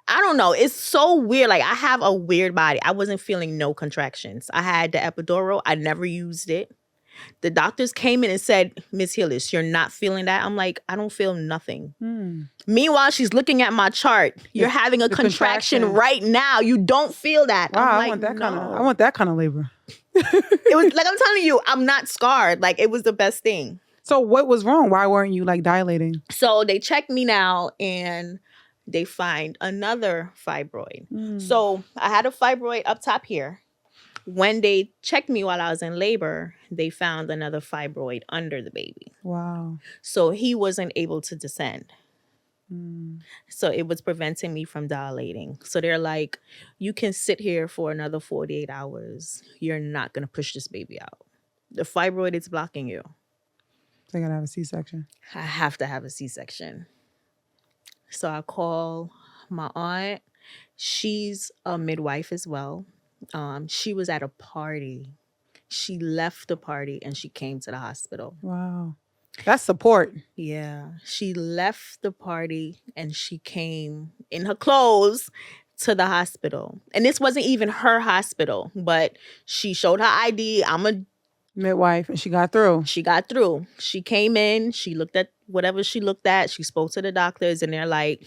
Speaker 2: I don't know. It's so weird. Like, I have a weird body. I wasn't feeling no contractions. I had the epidural. I never used it. The doctors came in and said, Miss Hillis, you're not feeling that? I'm like, I don't feel nothing. Meanwhile, she's looking at my chart. You're having a contraction right now. You don't feel that.
Speaker 1: Wow,
Speaker 2: I'm like,
Speaker 1: I want that kind of labor.
Speaker 2: It was like, I'm telling you, I'm not scarred. Like, it was the best thing.
Speaker 1: So what was wrong? Why weren't you like dilating?
Speaker 2: So they checked me now and they find another fibroid. So I had a fibroid up top here. When they checked me while I was in labor, they found another fibroid under the baby.
Speaker 1: Wow.
Speaker 2: So he wasn't able to descend. So it was preventing me from dilating. So they're like, you can sit here for another 48 hours. You're not going to push this baby out. The fibroid is blocking you.
Speaker 1: So I got to have a C-section.
Speaker 2: I have to have a C-section. So I call my aunt. She's a midwife as well. She was at a party. She left the party and she came to the hospital.
Speaker 1: Wow. That's support.
Speaker 2: Yeah. She left the party and she came in her clothes to the hospital. And this wasn't even her hospital, but she showed her ID. I'm a
Speaker 1: midwife, and she got through.
Speaker 2: She got through. She came in. She looked at whatever she looked at. She spoke to the doctors and they're like,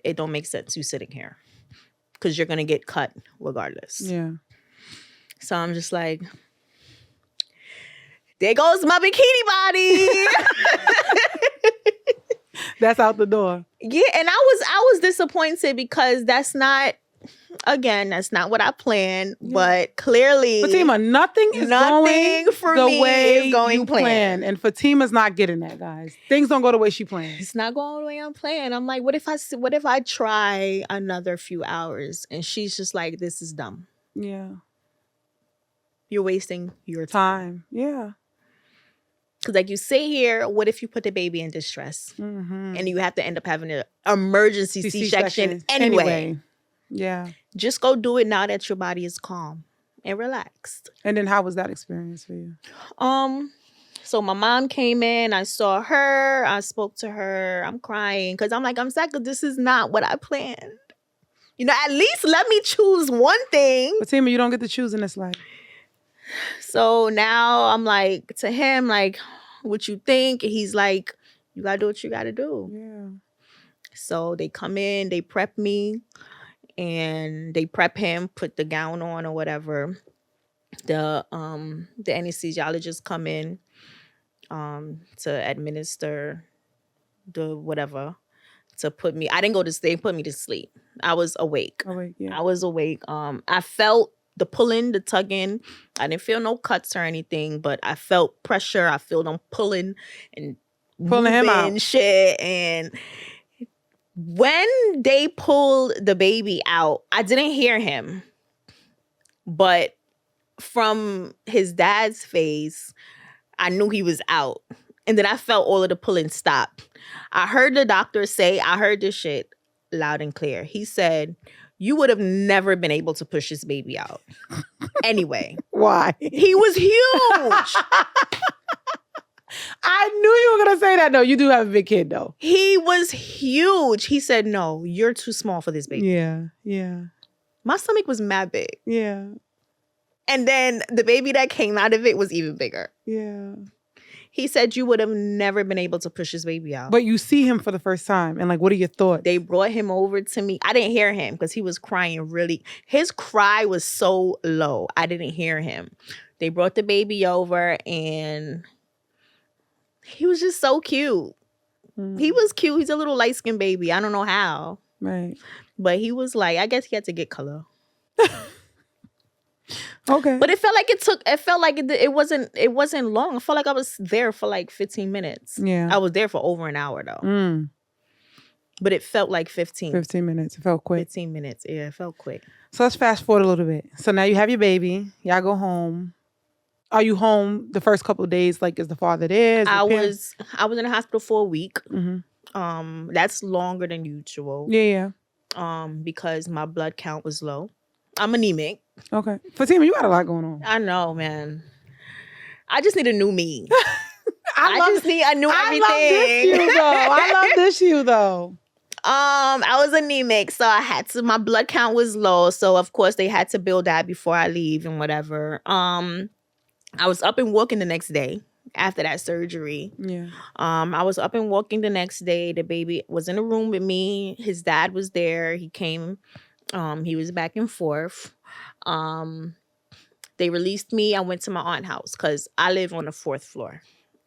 Speaker 2: it don't make sense you sitting here because you're going to get cut regardless.
Speaker 1: Yeah.
Speaker 2: So I'm just like, there goes my bikini body.
Speaker 1: That's out the door.
Speaker 2: Yeah, and I was disappointed because that's not what I planned. Yeah. But clearly,
Speaker 1: Fatima, nothing going
Speaker 2: for
Speaker 1: the
Speaker 2: me
Speaker 1: way
Speaker 2: is going
Speaker 1: you
Speaker 2: planned.
Speaker 1: Plan. And Fatima's not getting that, guys. Things don't go the way she planned.
Speaker 2: It's not going the way I'm planning. I'm like, what if I try another few hours? And she's just like, this is dumb.
Speaker 1: Yeah.
Speaker 2: You're wasting your time.
Speaker 1: Yeah.
Speaker 2: Because like you sit here, what if you put the baby in distress? And you have to end up having an emergency C-section anyway?
Speaker 1: Yeah.
Speaker 2: Just go do it now that your body is calm and relaxed.
Speaker 1: And then how was that experience for you?
Speaker 2: So my mom came in. I saw her. I spoke to her. I'm crying because I'm like, I'm sad because this is not what I planned. You know, at least let me choose one thing.
Speaker 1: Fatima, you don't get to choose in this life.
Speaker 2: So now I'm like, to him, like, what you think? He's like, you got to do what you got to do.
Speaker 1: Yeah.
Speaker 2: So they come in, they prep me, and they prep him, put the gown on or whatever. The anesthesiologists come in to administer the whatever, to put me, I didn't go to sleep, put me to sleep. I was awake.
Speaker 1: Yeah.
Speaker 2: I was awake. I felt the pulling, the tugging. I didn't feel no cuts or anything, but I felt pressure. I feel them pulling and
Speaker 1: pulling him out
Speaker 2: and shit. And when they pulled the baby out, I didn't hear him, but from his dad's face, I knew he was out. And then I felt all of the pulling stop. I heard the doctor say, I heard this shit loud and clear. He said, you would have never been able to push this baby out. Anyway.
Speaker 1: Why?
Speaker 2: He was huge.
Speaker 1: I knew you were going to say that. No, you do have a big kid, though.
Speaker 2: He was huge. He said, no, you're too small for this baby.
Speaker 1: Yeah.
Speaker 2: My stomach was mad big.
Speaker 1: Yeah.
Speaker 2: And then the baby that came out of it was even bigger.
Speaker 1: Yeah.
Speaker 2: He said you would have never been able to push this baby out.
Speaker 1: But you see him for the first time. And like, what are your thoughts?
Speaker 2: They brought him over to me. I didn't hear him because he was crying really. His cry was so low. I didn't hear him. They brought the baby over and he was just so cute. He was cute. He's a little light-skinned baby. I don't know how.
Speaker 1: Right.
Speaker 2: But he was like, I guess he had to get color.
Speaker 1: Okay.
Speaker 2: But it felt like it wasn't long. I felt like I was there for like 15 minutes.
Speaker 1: Yeah.
Speaker 2: I was there for over an hour though. But it felt like 15
Speaker 1: minutes. It felt quick.
Speaker 2: 15 minutes. Yeah, it felt quick.
Speaker 1: So let's fast forward a little bit. So now you have your baby. Y'all go home. Are you home the first couple of days? Like, is the father there?
Speaker 2: I was in the hospital for a week. That's longer than usual.
Speaker 1: Yeah.
Speaker 2: Because my blood count was low. I'm anemic.
Speaker 1: Okay. Fatima, you got a lot going on.
Speaker 2: I know, man. I just need a new me. I just need a new everything.
Speaker 1: I love this you, though.
Speaker 2: I was anemic, so I had to. My blood count was low, so of course they had to build that before I leave and whatever. I was up and walking the next day after that surgery.
Speaker 1: Yeah.
Speaker 2: I was up and walking the next day. The baby was in the room with me. His dad was there. He came. He was back and forth. They released me. I went to my aunt's house because I live on the 4th floor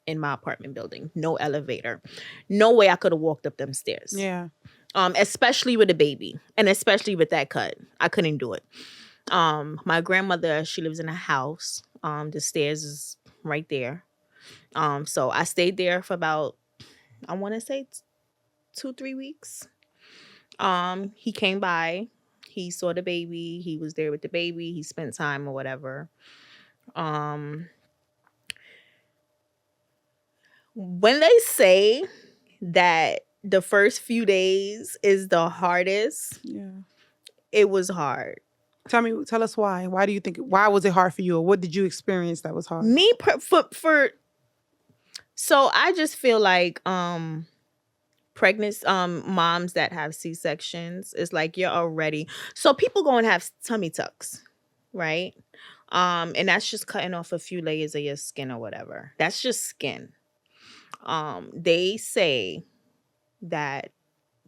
Speaker 2: in my apartment building. No elevator. No way I could have walked up them stairs.
Speaker 1: Yeah.
Speaker 2: Especially with a baby and especially with that cut. I couldn't do it. My grandmother, she lives in a house. The stairs is right there. So I stayed there for about, I want to say 2-3 weeks. He came by. He saw the baby. He was there with the baby. He spent time or whatever. When they say that the first few days is the hardest, it was hard.
Speaker 1: Tell us why. Why do you think? Why was it hard for you, or what did you experience that was hard?
Speaker 2: So I just feel like pregnant moms that have C-sections, it's like you're already. So people go and have tummy tucks, right? And that's just cutting off a few layers of your skin or whatever. That's just skin. They say that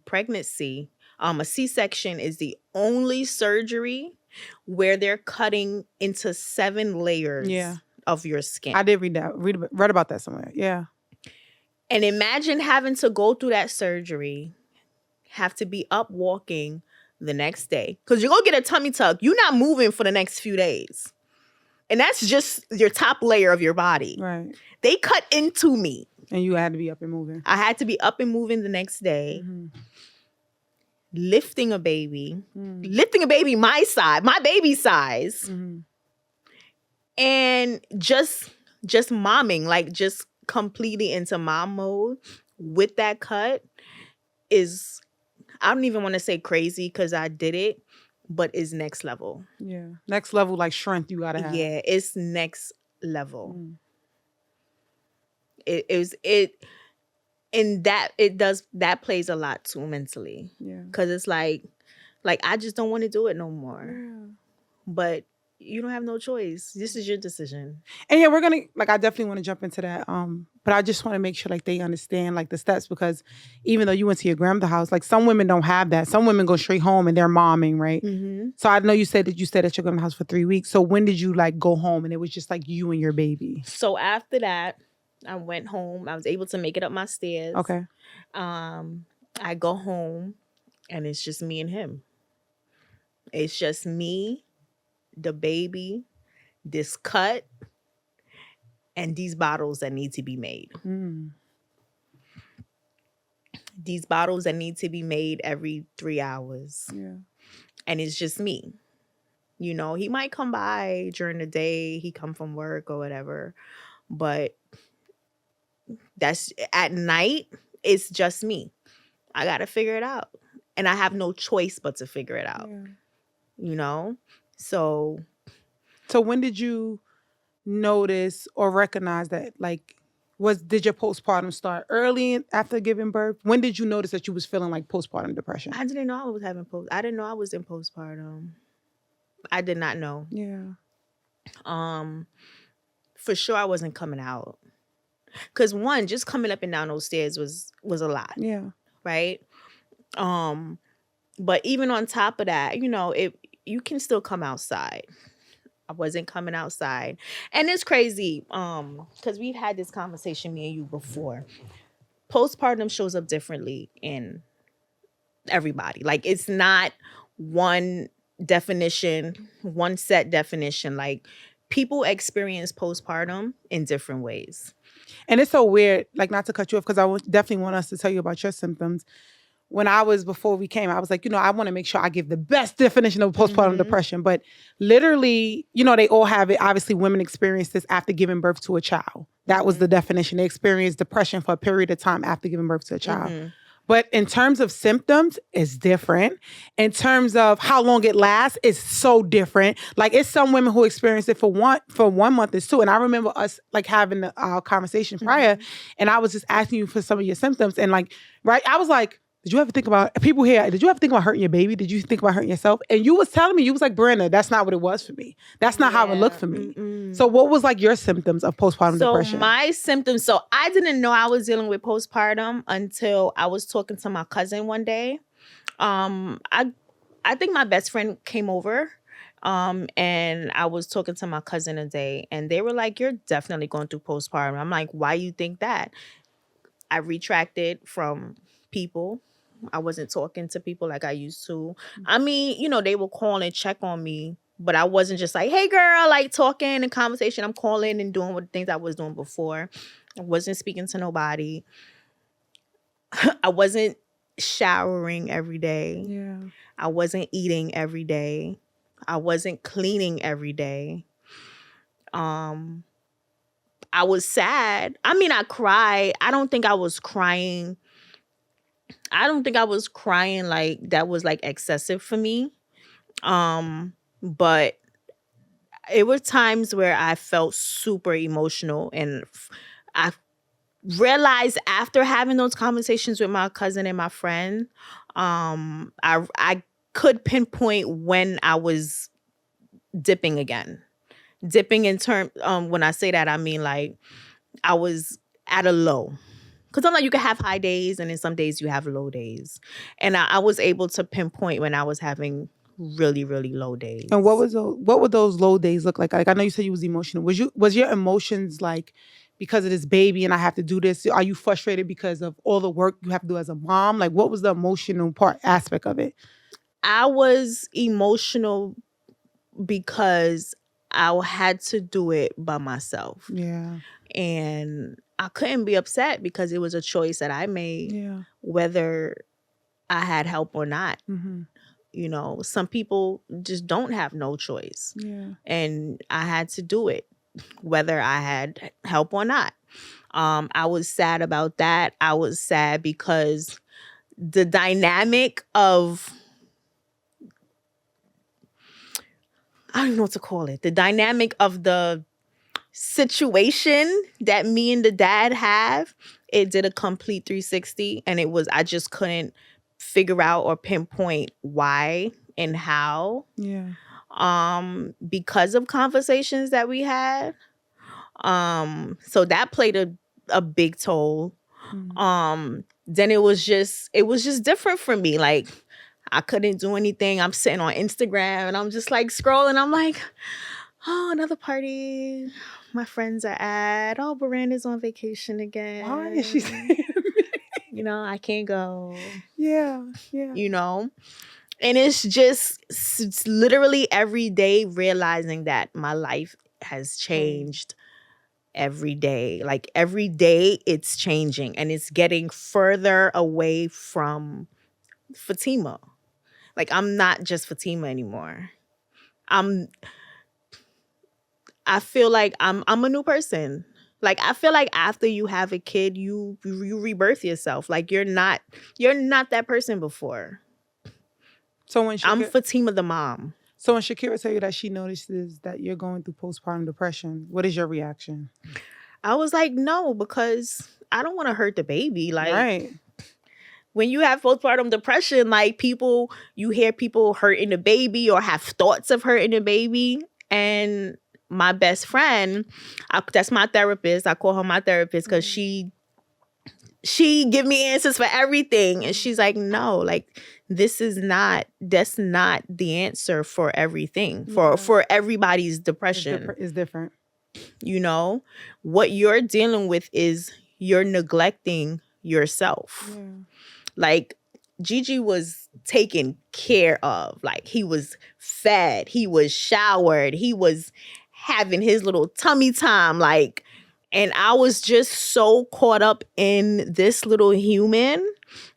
Speaker 2: pregnancy, a C-section is the only surgery where they're cutting into 7 layers of your skin.
Speaker 1: I did read about that somewhere. Yeah.
Speaker 2: And imagine having to go through that surgery, have to be up walking the next day. Because you're going to get a tummy tuck. You're not moving for the next few days. And that's just your top layer of your body.
Speaker 1: Right.
Speaker 2: They cut into me.
Speaker 1: And you had to be up and moving.
Speaker 2: I had to be up and moving the next day. Mm-hmm. Lifting a baby my baby size. Mm-hmm. And just momming, like just completely into mom mode with that cut is, I don't even want to say crazy because I did it, but is next level.
Speaker 1: Yeah. Next level, like strength you gotta have.
Speaker 2: Yeah, it's next level. Mm. That plays a lot too mentally. Yeah. Because it's like I just don't want to do it no more. Yeah. But you don't have no choice. This is your decision.
Speaker 1: And yeah, we're gonna I definitely want to jump into that. But I just want to make sure they understand the steps, because even though you went to your grandmother's house, some women don't have that. Some women go straight home and they're momming, right? Mm-hmm. So I know you said that you stayed at your grandmother's house for 3 weeks. So when did you go home and it was just you and your baby?
Speaker 2: So after that, I went home. I was able to make it up my stairs.
Speaker 1: Okay.
Speaker 2: I go home and it's just me and him. It's just me, the baby, this cut, and these bottles that need to be made. Mm. These bottles that need to be made every 3 hours. Yeah. And it's just me. You know, he might come by during the day. He come from work or whatever. But that's at night, it's just me. I got to figure it out. And I have no choice but to figure it out. Yeah. You know? So
Speaker 1: when did you notice or recognize that, did your postpartum start early after giving birth? When did you notice that you was feeling postpartum depression?
Speaker 2: I didn't know I was I didn't know I was in postpartum. I did not know.
Speaker 1: Yeah.
Speaker 2: For sure I wasn't coming out. Cause one, just coming up and down those stairs was a lot. Yeah. Right? But even on top of that, you can still come outside. I wasn't coming outside. And it's crazy, because we've had this conversation, me and you, before. Postpartum shows up differently in everybody. It's not one definition, one set definition. People experience postpartum in different ways.
Speaker 1: And it's so weird, not to cut you off, because I definitely want us to tell you about your symptoms. Before we came, I was I want to make sure I give the best definition of postpartum depression. But literally, they all have it. Obviously, women experience this after giving birth to a child. That was the definition. They experience depression for a period of time after giving birth to a child. Mm-hmm. But in terms of symptoms, it's different. In terms of how long it lasts, it's so different. It's some women who experience it for 1 month, it's 2. And I remember us having our conversation prior, and I was just asking you for some of your symptoms. And right, I was Did you ever think about people here? Did you ever think about hurting your baby? Did you think about hurting yourself? And you was telling me, you was like, Brenda, that's not what it was for me. That's not how it looked for me. So what was like your symptoms of postpartum depression?
Speaker 2: So my symptoms, so I didn't know I was dealing with postpartum until I was talking to my cousin one day. I think my best friend came over. And I was talking to my cousin a day, and they were like, "You're definitely going through postpartum." I'm like, "Why you think that?" I retracted from people. I wasn't talking to people like I used to. I mean, you know, they would call and check on me, but I wasn't just like, "Hey girl," like talking and conversation. I'm calling and doing what things I was doing before. I wasn't speaking to nobody. I wasn't showering every day.
Speaker 1: Yeah.
Speaker 2: I wasn't eating every day. I wasn't cleaning every day. I was sad. I mean, I cried. I don't think I was crying. I don't think I was crying like that was like excessive for me. But it were times where I felt super emotional, and I realized after having those conversations with my cousin and my friend, I could pinpoint when I was dipping again. Dipping in term, when I say that, I mean like I was at a low. Because I'm like, you can have high days, and then some days you have low days. And I was able to pinpoint when I was having really, really low days.
Speaker 1: And what would those low days look like? Like, I know you said you was emotional. Was your emotions like, because of this baby and I have to do this? Are you frustrated because of all the work you have to do as a mom? Like, what was the emotional aspect of it?
Speaker 2: I was emotional because I had to do it by myself.
Speaker 1: Yeah.
Speaker 2: And I couldn't be upset because it was a choice that I made, whether I had help or not.
Speaker 1: Mm-hmm.
Speaker 2: You know, some people just don't have no choice.
Speaker 1: Yeah.
Speaker 2: And I had to do it, whether I had help or not. I was sad about that. I was sad because the dynamic of, I don't even know what to call it. The dynamic of the situation that me and the dad have, it did a complete 360. And I just couldn't figure out or pinpoint why and how.
Speaker 1: Yeah.
Speaker 2: Because of conversations that we had. So that played a big toll. Then it was just different for me. Like, I couldn't do anything. I'm sitting on Instagram and I'm just like scrolling. I'm like, oh, another party my friends are at. Oh, Miranda's on vacation again.
Speaker 1: Why is she saying?
Speaker 2: You know, I can't go.
Speaker 1: Yeah. Yeah.
Speaker 2: You know? And it's literally every day realizing that my life has changed every day. Like, every day it's changing, and it's getting further away from Fatima. Like, I'm not just Fatima anymore. I feel like I'm a new person. Like, I feel like after you have a kid, you rebirth yourself. Like, you're not that person before.
Speaker 1: So when
Speaker 2: I'm Fatima the mom.
Speaker 1: So when Shakira tell you that she notices that you're going through postpartum depression, what is your reaction?
Speaker 2: I was like, no, because I don't want to hurt the baby. Like,
Speaker 1: right.
Speaker 2: When you have postpartum depression, like, you hear people hurting the baby or have thoughts of hurting the baby. And my best friend, that's my therapist. I call her my therapist because she give me answers for everything. And she's like, no, like, that's not the answer for everything, for everybody's depression.
Speaker 1: It's different.
Speaker 2: You know, what you're dealing with is you're neglecting yourself. Yeah. Like, Gigi was taken care of. Like, he was fed, he was showered, he was having his little tummy time. Like, and I was just so caught up in this little human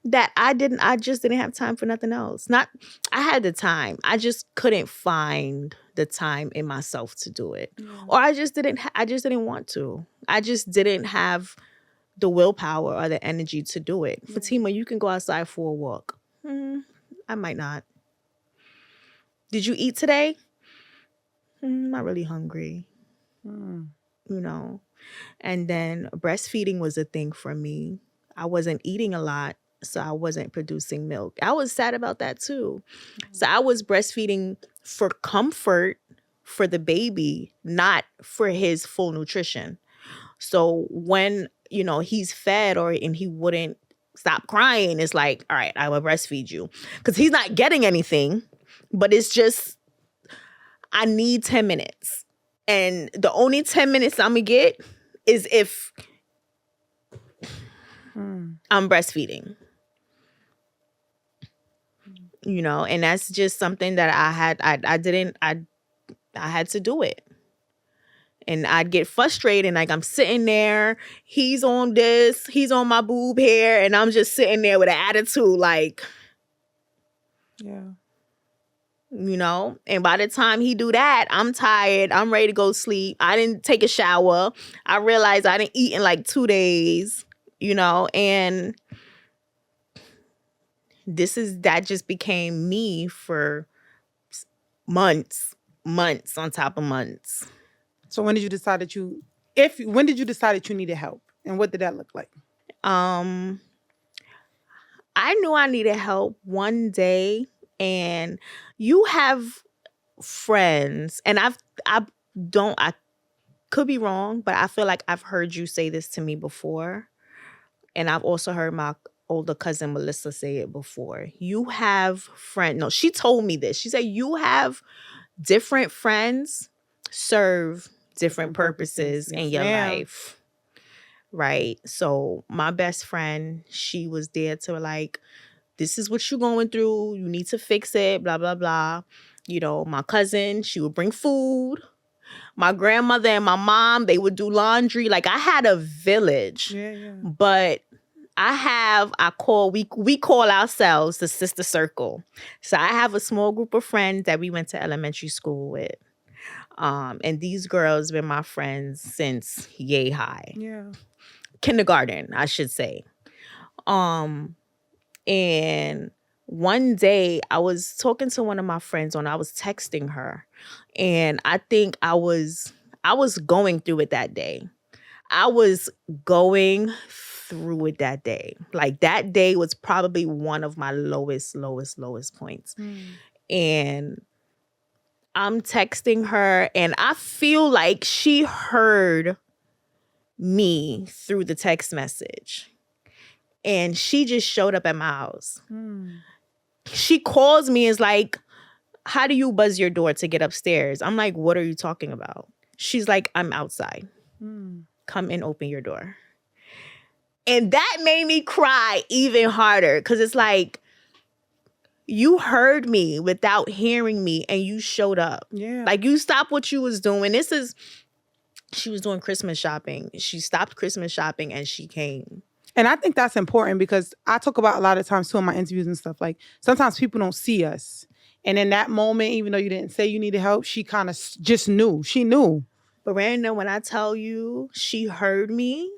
Speaker 2: that I just didn't have time for nothing else. I had the time. I just couldn't find the time in myself to do it. Yeah. Or I just didn't want to. I just didn't have the willpower or the energy to do it. Yeah. Fatima, you can go outside for a walk. I might not. Did you eat today? I'm not really hungry. You know. And then breastfeeding was a thing for me. I wasn't eating a lot. So I wasn't producing milk. I was sad about that too. So I was breastfeeding for comfort for the baby, not for his full nutrition. So when, he's fed and he wouldn't stop crying, it's like, all right, I will breastfeed you. Because he's not getting anything, but it's just, I need 10 minutes. And the only 10 minutes I'm going to get is if I'm breastfeeding. And that's just something that I had to do it. And I'd get frustrated, like I'm sitting there, he's on my boob hair, and I'm just sitting there with an attitude, like,
Speaker 1: yeah.
Speaker 2: And by the time he do that, I'm tired, I'm ready to go sleep. I didn't take a shower. I realized I didn't eat in like 2 days, and that just became me for months on top of months.
Speaker 1: So when did you decide that you needed help, and what did that look like?
Speaker 2: I knew I needed help one day, and you have friends, and I could be wrong, but I feel like I've heard you say this to me before, and I've also heard my older cousin Melissa say it before. You have friends. No, she told me this. She said you have different friends serve different purposes in your life. Right? So my best friend, she was there to like, this is what you're going through. You need to fix it, blah, blah, blah. My cousin, she would bring food. My grandmother and my mom, they would do laundry. Like I had a village.
Speaker 1: Yeah.
Speaker 2: But we call ourselves the sister circle. So I have a small group of friends that we went to elementary school with. And these girls been my friends since yay high.
Speaker 1: Yeah.
Speaker 2: Kindergarten, I should say. And one day I was talking to one of my friends I was texting her, and I think I was going through it that day. I was going through it that day. Like that day was probably one of my lowest points. And I'm texting her, and I feel like she heard me through the text message. And she just showed up at my house. She calls me and is like, how do you buzz your door to get upstairs? I'm like, what are you talking about? She's like, I'm outside. Come and open your door. And that made me cry even harder, because it's like, you heard me without hearing me, and you showed up.
Speaker 1: Yeah.
Speaker 2: Like you stopped what you was doing. She was doing Christmas shopping. She stopped Christmas shopping and she came.
Speaker 1: And I think that's important, because I talk about a lot of times too in my interviews and stuff, like sometimes people don't see us. And in that moment, even though you didn't say you needed help, she kind of just knew. She knew.
Speaker 2: But Miranda, when I tell you she heard me,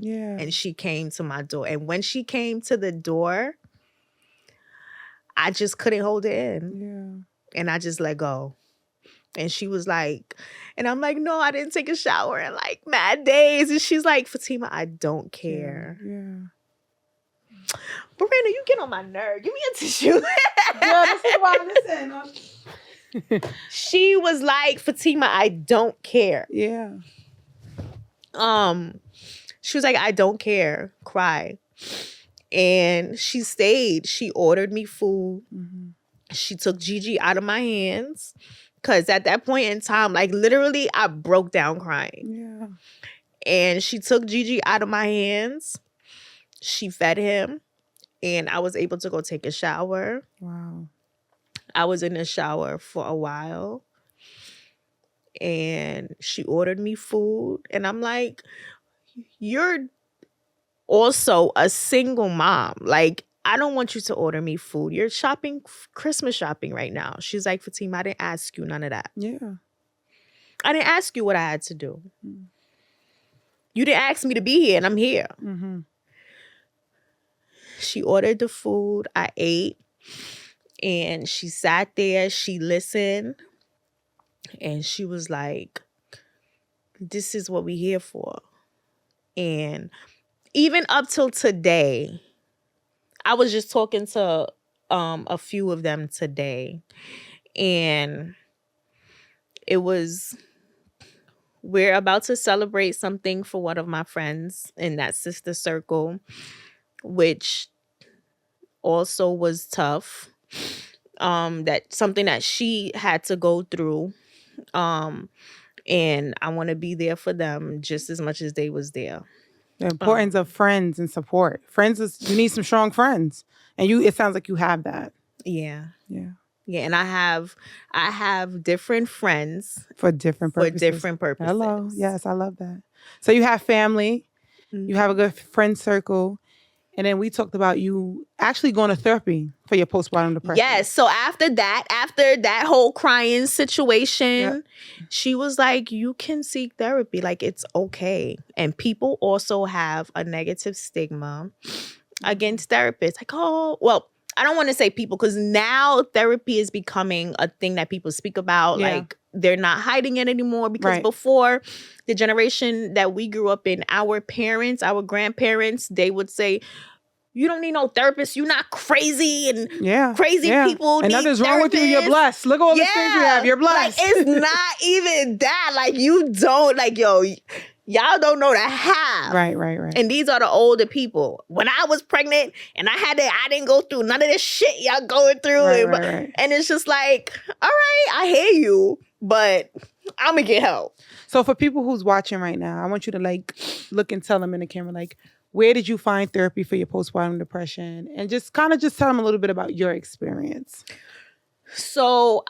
Speaker 1: Yeah.
Speaker 2: And she came to my door. And when she came to the door, I just couldn't hold it in.
Speaker 1: Yeah.
Speaker 2: And I just let go. And she was like, and I'm like, no, I didn't take a shower in like mad days. And she's like, Fatima, I don't care.
Speaker 1: Yeah.
Speaker 2: Miranda, you get on my nerve. Give me a tissue.
Speaker 1: Yeah, this is why I listen.
Speaker 2: She was like, Fatima, I don't care.
Speaker 1: Yeah.
Speaker 2: She was like, I don't care. Cry. And she stayed. She ordered me food. She took Gigi out of my hands. Because at that point in time, like literally, I broke down crying.
Speaker 1: Yeah.
Speaker 2: And she took Gigi out of my hands. She fed him. And I was able to go take a shower.
Speaker 1: Wow.
Speaker 2: I was in the shower for a while. And she ordered me food. And I'm like, you're also a single mom. Like, I don't want you to order me food. You're shopping, Christmas shopping right now. She's like, Fatima, I didn't ask you none of that.
Speaker 1: Yeah.
Speaker 2: I didn't ask you what I had to do. You didn't ask me to be here, and I'm here. She ordered the food. I ate. And she sat there. She listened. And she was like, this is what we here for. And even up till today, I was just talking to a few of them today, and we're about to celebrate something for one of my friends in that sister circle, which also was tough. That something that she had to go through. And I want to be there for them just as much as they was there.
Speaker 1: The importance of friends and support. You need some strong friends. And it sounds like you have that.
Speaker 2: Yeah.
Speaker 1: Yeah.
Speaker 2: Yeah, and I have different friends
Speaker 1: for different purposes. Hello. Yes, I love that. So you have family, you have a good friend circle, and then we talked about you actually going to therapy for your postpartum depression.
Speaker 2: Yes. So after that whole crying situation, she was like, you can seek therapy. Like, it's okay. And people also have a negative stigma against therapists. Like, oh, well, I don't want to say people, because now therapy is becoming a thing that people speak about.
Speaker 1: Yeah.
Speaker 2: Like, they're not hiding it anymore, because before, the generation that we grew up in, our parents, our grandparents, they would say, you don't need no therapist. You're not crazy, and crazy people
Speaker 1: and
Speaker 2: need
Speaker 1: nothing's
Speaker 2: therapists.
Speaker 1: Wrong with you. You're blessed. Look at all the things you have. You're blessed.
Speaker 2: Like, it's not even that. Like, you don't, like, y'all don't know the half.
Speaker 1: Right.
Speaker 2: And these are the older people. When I was pregnant and I didn't go through none of this shit y'all going through.
Speaker 1: Right.
Speaker 2: And it's just like, all right, I hear you, but I'm going to get help.
Speaker 1: So for people who's watching right now, I want you to like look and tell them in the camera, like, where did you find therapy for your postpartum depression? And just tell them a little bit about your experience.
Speaker 2: So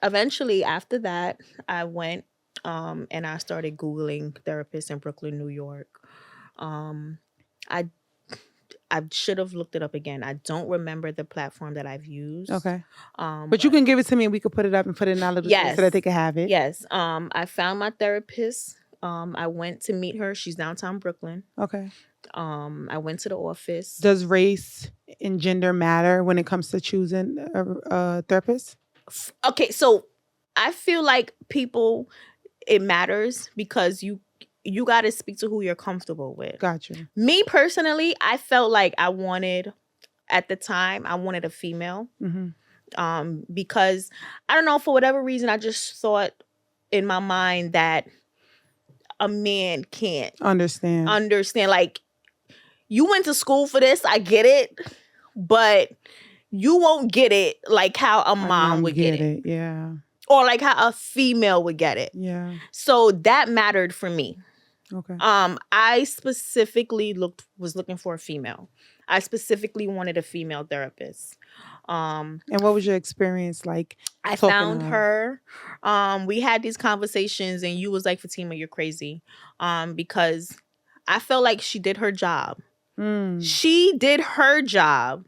Speaker 2: eventually after that, I went and I started Googling therapists in Brooklyn, New York. I should have looked it up again. I don't remember the platform that I've used.
Speaker 1: Okay. But you can give it to me and we could put it up and put it in our little thing so that they can have it.
Speaker 2: Yes. I found my therapist. I went to meet her. She's downtown Brooklyn.
Speaker 1: Okay.
Speaker 2: I went to the office.
Speaker 1: Does race and gender matter when it comes to choosing a therapist?
Speaker 2: Okay, so I feel like it matters because you got to speak to who you're comfortable with.
Speaker 1: Gotcha.
Speaker 2: Me personally, I felt like at the time, I wanted a female. Mm-hmm. Because I don't know, for whatever reason, I just thought in my mind that a man can't understand. Like, you went to school for this, I get it, but you won't get it like how a mom would get it.
Speaker 1: Yeah.
Speaker 2: Or like how a female would get it.
Speaker 1: Yeah.
Speaker 2: So that mattered for me.
Speaker 1: Okay.
Speaker 2: I specifically was looking for a female. I specifically wanted a female therapist.
Speaker 1: And what was your experience like?
Speaker 2: I found her. We had these conversations and you was like, Fatima, you're crazy. Because I felt like she did her job. She did her job.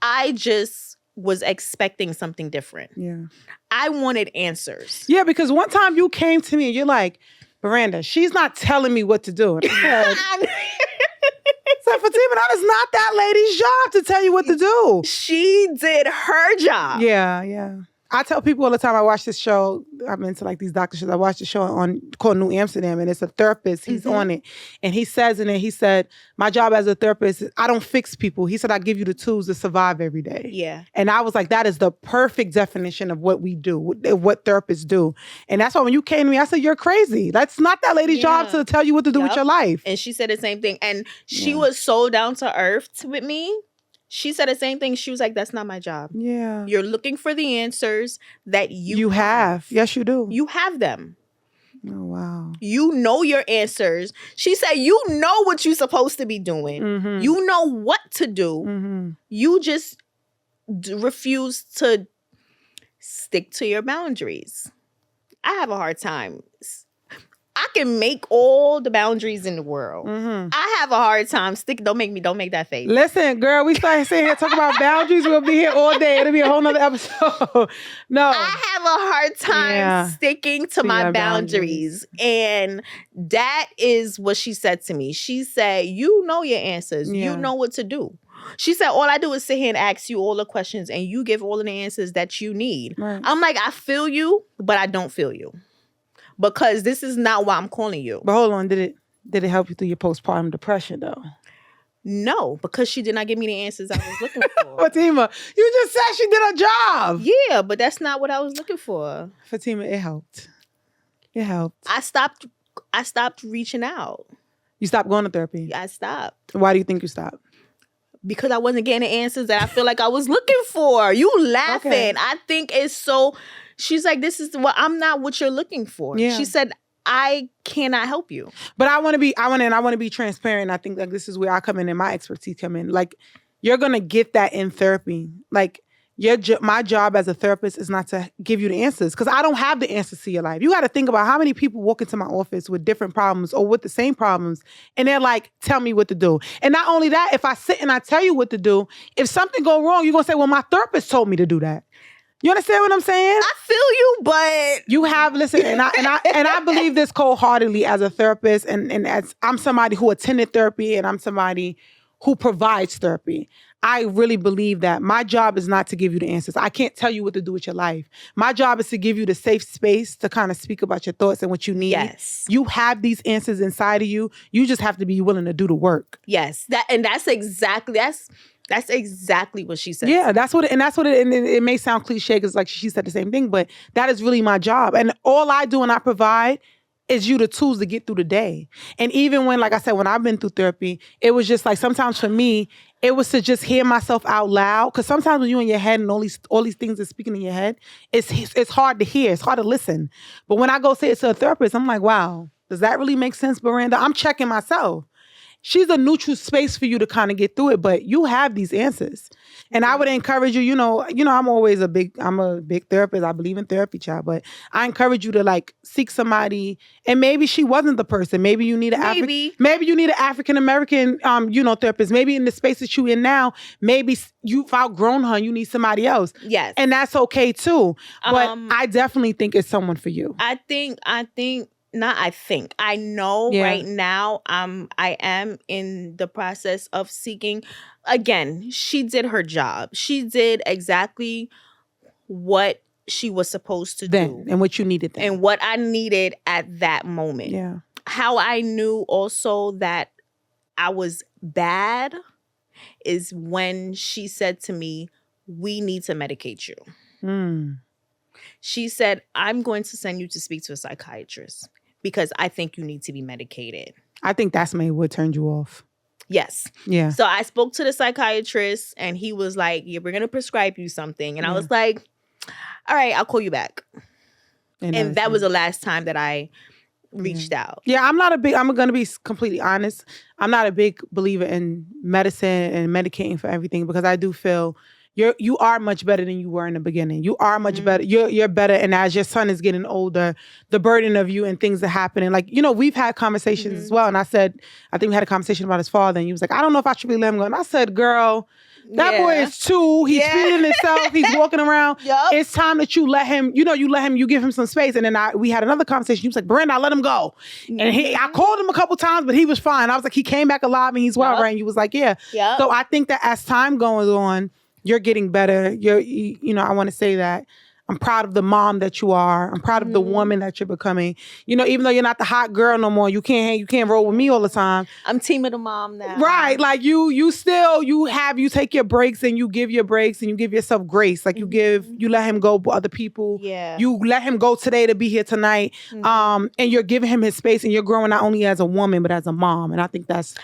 Speaker 2: I just was expecting something different.
Speaker 1: Yeah. I
Speaker 2: wanted answers.
Speaker 1: Yeah, because one time you came to me and you're like, Miranda, she's not telling me what to do. And I said, Fatima, that is not that lady's job to tell you what to do.
Speaker 2: She did her job.
Speaker 1: Yeah. I tell people all the time, I watch this show, I'm into like these doctor shows. I watch the show called New Amsterdam, and it's a therapist. He's on it. And he says in it, he said, my job as a therapist, I don't fix people. He said, I give you the tools to survive every day.
Speaker 2: Yeah.
Speaker 1: And I was like, that is the perfect definition of what we do, what therapists do. And that's why when you came to me, I said, you're crazy. That's not that lady's job to tell you what to do with your life.
Speaker 2: And she said the same thing. And she was so down to earth with me. She said the same thing. She was like, that's not my job.
Speaker 1: Yeah.
Speaker 2: You're looking for the answers that you
Speaker 1: have. Yes, you do.
Speaker 2: You have them.
Speaker 1: Oh, wow.
Speaker 2: You know your answers. She said, you know what you're supposed to be doing. Mm-hmm. You know what to do. Mm-hmm. You just refuse to stick to your boundaries. I have a hard time. I can make all the boundaries in the world. Mm-hmm. I have a hard time. Don't make that face.
Speaker 1: Listen, girl, we started sitting here talking about boundaries. We'll be here all day. It'll be a whole nother episode. No.
Speaker 2: I have a hard time sticking to my boundaries. And that is what she said to me. She said, you know your answers. Yeah. You know what to do. She said, all I do is sit here and ask you all the questions and you give all of the answers that you need. Right. I'm like, I feel you, but I don't feel you. Because this is not why I'm calling you.
Speaker 1: But hold on, did Did it help you through your postpartum depression, though?
Speaker 2: No, because she did not give me the answers I was looking for.
Speaker 1: Fatima, you just said she did her job.
Speaker 2: Yeah, but that's not what I was looking for.
Speaker 1: Fatima, it helped. It helped.
Speaker 2: I stopped reaching out.
Speaker 1: You stopped going to therapy?
Speaker 2: I stopped.
Speaker 1: Why do you think you stopped?
Speaker 2: Because I wasn't getting the answers that I feel like I was looking for. You laughing.
Speaker 1: Okay.
Speaker 2: I think it's so... She's like, this is what... I'm not what you're looking for.
Speaker 1: Yeah.
Speaker 2: She said, I cannot help you.
Speaker 1: But I want to be transparent. I think like this is where I come in and my expertise come in. Like, you're going to get that in therapy. Like, my job as a therapist is not to give you the answers, because I don't have the answers to your life. You got to think about how many people walk into my office with different problems or with the same problems, and they're like, tell me what to do. And not only that, if I sit and I tell you what to do, if something go wrong, you're going to say, well, my therapist told me to do that. You understand what I'm saying?
Speaker 2: I feel you, but
Speaker 1: you have, listen, and I believe this cold-heartedly as a therapist, and as I'm somebody who attended therapy, and I'm somebody who provides therapy. I really believe that my job is not to give you the answers. I can't tell you what to do with your life. My job is to give you the safe space to kind of speak about your thoughts and what you need.
Speaker 2: Yes.
Speaker 1: You have these answers inside of you. You just have to be willing to do the work.
Speaker 2: Yes. That's exactly what she said.
Speaker 1: Yeah, it may sound cliche because like she said the same thing, but that is really my job. And all I do and I provide is you the tools to get through the day. And even when, like I said, when I've been through therapy, it was just like sometimes for me, it was to just hear myself out loud. Because sometimes when you're in your head and all these things are speaking in your head, it's hard to hear. It's hard to listen. But when I go say it to a therapist, I'm like, wow, does that really make sense, Miranda? I'm checking myself. She's a neutral space for you to kind of get through it, but you have these answers. And I would encourage you, I'm a big therapist. I believe in therapy, child, but I encourage you to like seek somebody, and maybe she wasn't the person. Maybe you need an African-American, therapist. Maybe in the space that you in now, maybe you've outgrown her and you need somebody else.
Speaker 2: Yes.
Speaker 1: And that's okay too. But I definitely think it's someone for you.
Speaker 2: I know right now I am in the process of seeking. Again, she did her job. She did exactly what she was supposed to do.
Speaker 1: And what you needed then.
Speaker 2: And what I needed at that moment.
Speaker 1: Yeah.
Speaker 2: How I knew also that I was bad is when she said to me, we need to medicate you.
Speaker 1: Mm.
Speaker 2: She said, I'm going to send you to speak to a psychiatrist, because I think you need to be medicated.
Speaker 1: I think that's maybe what turned you off.
Speaker 2: Yes.
Speaker 1: Yeah.
Speaker 2: So I spoke to the psychiatrist and he was like, yeah, we're going to prescribe you something. And I was like, all right, I'll call you back. And that was the last time that I reached out.
Speaker 1: Yeah, I'm going to be completely honest. I'm not a big believer in medicine and medicating for everything, because I do feel you are much better than you were in the beginning. You are much better. You're better. And as your son is getting older, the burden of you and things are happening. Like, we've had conversations as well. And I said, I think we had a conversation about his father. And he was like, I don't know if I should really let him go. And I said, girl, that boy is 2. He's feeding himself. He's walking around.
Speaker 2: Yep.
Speaker 1: It's time that you let him, you give him some space. And then we had another conversation. He was like, Brenda, I let him go. And I called him a couple times, but he was fine. I was like, he came back alive and he's well, right? And he was like, yeah.
Speaker 2: Yep.
Speaker 1: So I think that as time goes on, you're getting better. I want to say that I'm proud of the mom that you are. I'm proud of the woman that you're becoming. Even though you're not the hot girl no more, you can't roll with me all the time.
Speaker 2: I'm team of the mom now.
Speaker 1: Right. Like you take your breaks, and you give your breaks, and you give yourself grace. Like you let him go with other people.
Speaker 2: Yeah.
Speaker 1: You let him go today to be here tonight. And you're giving him his space, and you're growing not only as a woman, but as a mom. And I think that's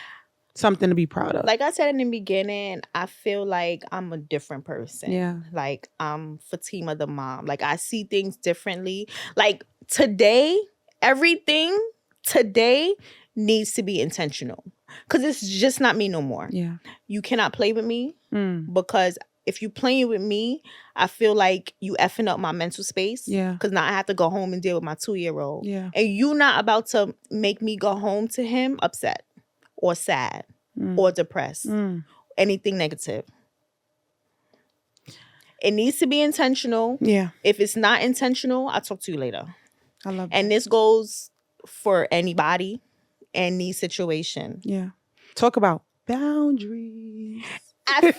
Speaker 1: something to be proud of.
Speaker 2: Like I said in the beginning, I feel like I'm a different person.
Speaker 1: Yeah.
Speaker 2: Like I'm Fatima the mom. Like I see things differently. Like today, everything today needs to be intentional. Because it's just not me no more.
Speaker 1: Yeah.
Speaker 2: You cannot play with me because if you playing with me, I feel like you effing up my mental space.
Speaker 1: Yeah.
Speaker 2: Because now I have to go home and deal with my 2-year-old.
Speaker 1: Yeah.
Speaker 2: And you not about to make me go home to him upset or sad or depressed. Anything negative. It needs to be intentional.
Speaker 1: Yeah.
Speaker 2: If it's not intentional, I'll talk to you later.
Speaker 1: I love that.
Speaker 2: And this goes for anybody, any situation.
Speaker 1: Yeah. Talk about boundaries.
Speaker 2: I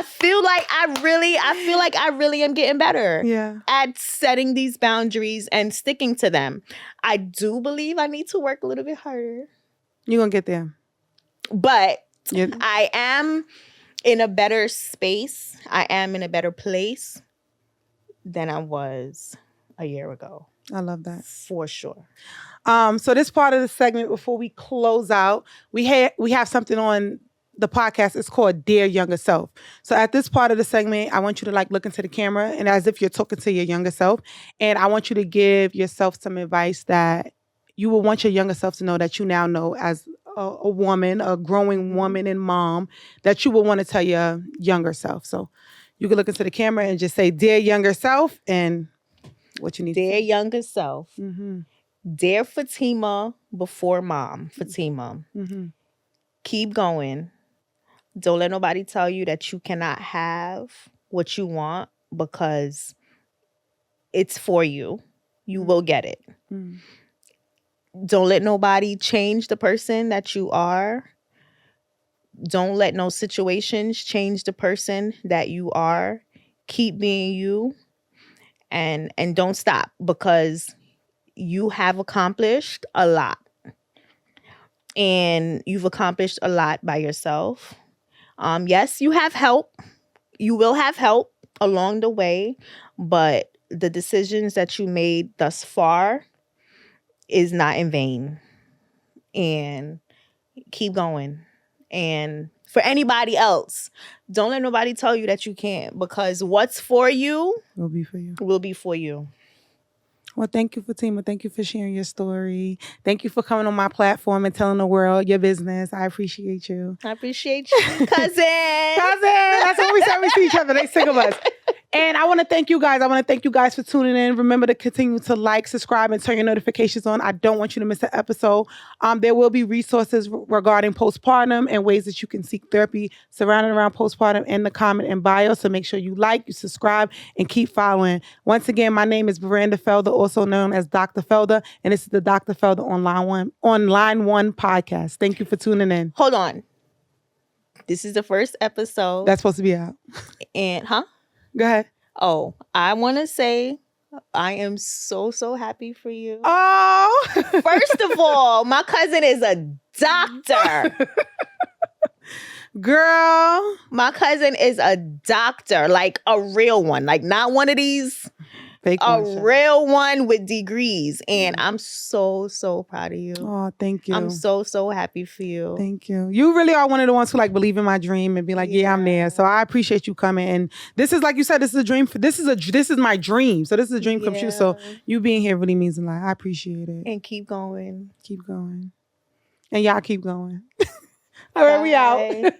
Speaker 2: feel like I really am getting better at setting these boundaries and sticking to them. I do believe I need to work a little bit harder.
Speaker 1: You're going to get there.
Speaker 2: But I am in a better space. I am in a better place than I was a year ago.
Speaker 1: I love that.
Speaker 2: For sure.
Speaker 1: So this part of the segment, before we close out, we have something on the podcast. It's called Dear Younger Self. So at this part of the segment, I want you to look into the camera and as if you're talking to your younger self. And I want you to give yourself some advice that you will want your younger self to know that you now know as a woman, a growing woman and mom, that you will want to tell your younger self. So you can look into the camera and just say, Dear Younger Self, and what you need
Speaker 2: Dear
Speaker 1: to say.
Speaker 2: Younger Self.
Speaker 1: Mm-hmm.
Speaker 2: Dear Fatima before mom. Fatima.
Speaker 1: Mm-hmm.
Speaker 2: Keep going. Don't let nobody tell you that you cannot have what you want because it's for you. You will get it.
Speaker 1: Mm-hmm.
Speaker 2: Don't let nobody change the person that you are. Don't let no situations change the person that you are. Keep being you and don't stop because you have accomplished a lot. And you've accomplished a lot by yourself. Yes, you have help. You will have help along the way, but the decisions that you made thus far is not in vain. And keep going. And for anybody else, don't let nobody tell you that you can't because what's for you
Speaker 1: will be for you.
Speaker 2: Will be for you.
Speaker 1: Well, thank you, Fatima. Thank you for sharing your story. Thank you for coming on my platform and telling the world your business. I appreciate you.
Speaker 2: I appreciate you, cousin.
Speaker 1: Cousin. That's what we say. We see each other. They sick of us. And I want to thank you guys. I want to thank you guys for tuning in. Remember to continue to like, subscribe, and turn your notifications on. I don't want you to miss an episode. There will be resources regarding postpartum and ways that you can seek therapy surrounding around postpartum in the comment and bio. So make sure you like, you subscribe, and keep following. Once again, my name is Veranda Felder, also known as Dr. Felder, and this is the Dr. Felder on Line One podcast. Thank you for tuning in.
Speaker 2: Hold on. This is the first episode.
Speaker 1: That's supposed to be out.
Speaker 2: And,
Speaker 1: Go ahead.
Speaker 2: Oh, I want to say I am so happy for you.
Speaker 1: Oh!
Speaker 2: First of all, my cousin is a doctor.
Speaker 1: Girl.
Speaker 2: My cousin is a doctor, like a real one, like not one of these.
Speaker 1: Fake
Speaker 2: a
Speaker 1: one,
Speaker 2: real one with degrees. And I'm so proud of you.
Speaker 1: Oh, thank you.
Speaker 2: I'm so happy for you.
Speaker 1: Thank you. You really are one of the ones who believe in my dream and be like, yeah, I'm there. So I appreciate you coming. And this is, like you said, this is a dream. This is my dream. So this is a dream come true. So you being here really means a lot. I appreciate it.
Speaker 2: And keep going.
Speaker 1: Keep going. And y'all keep going. All right, we out.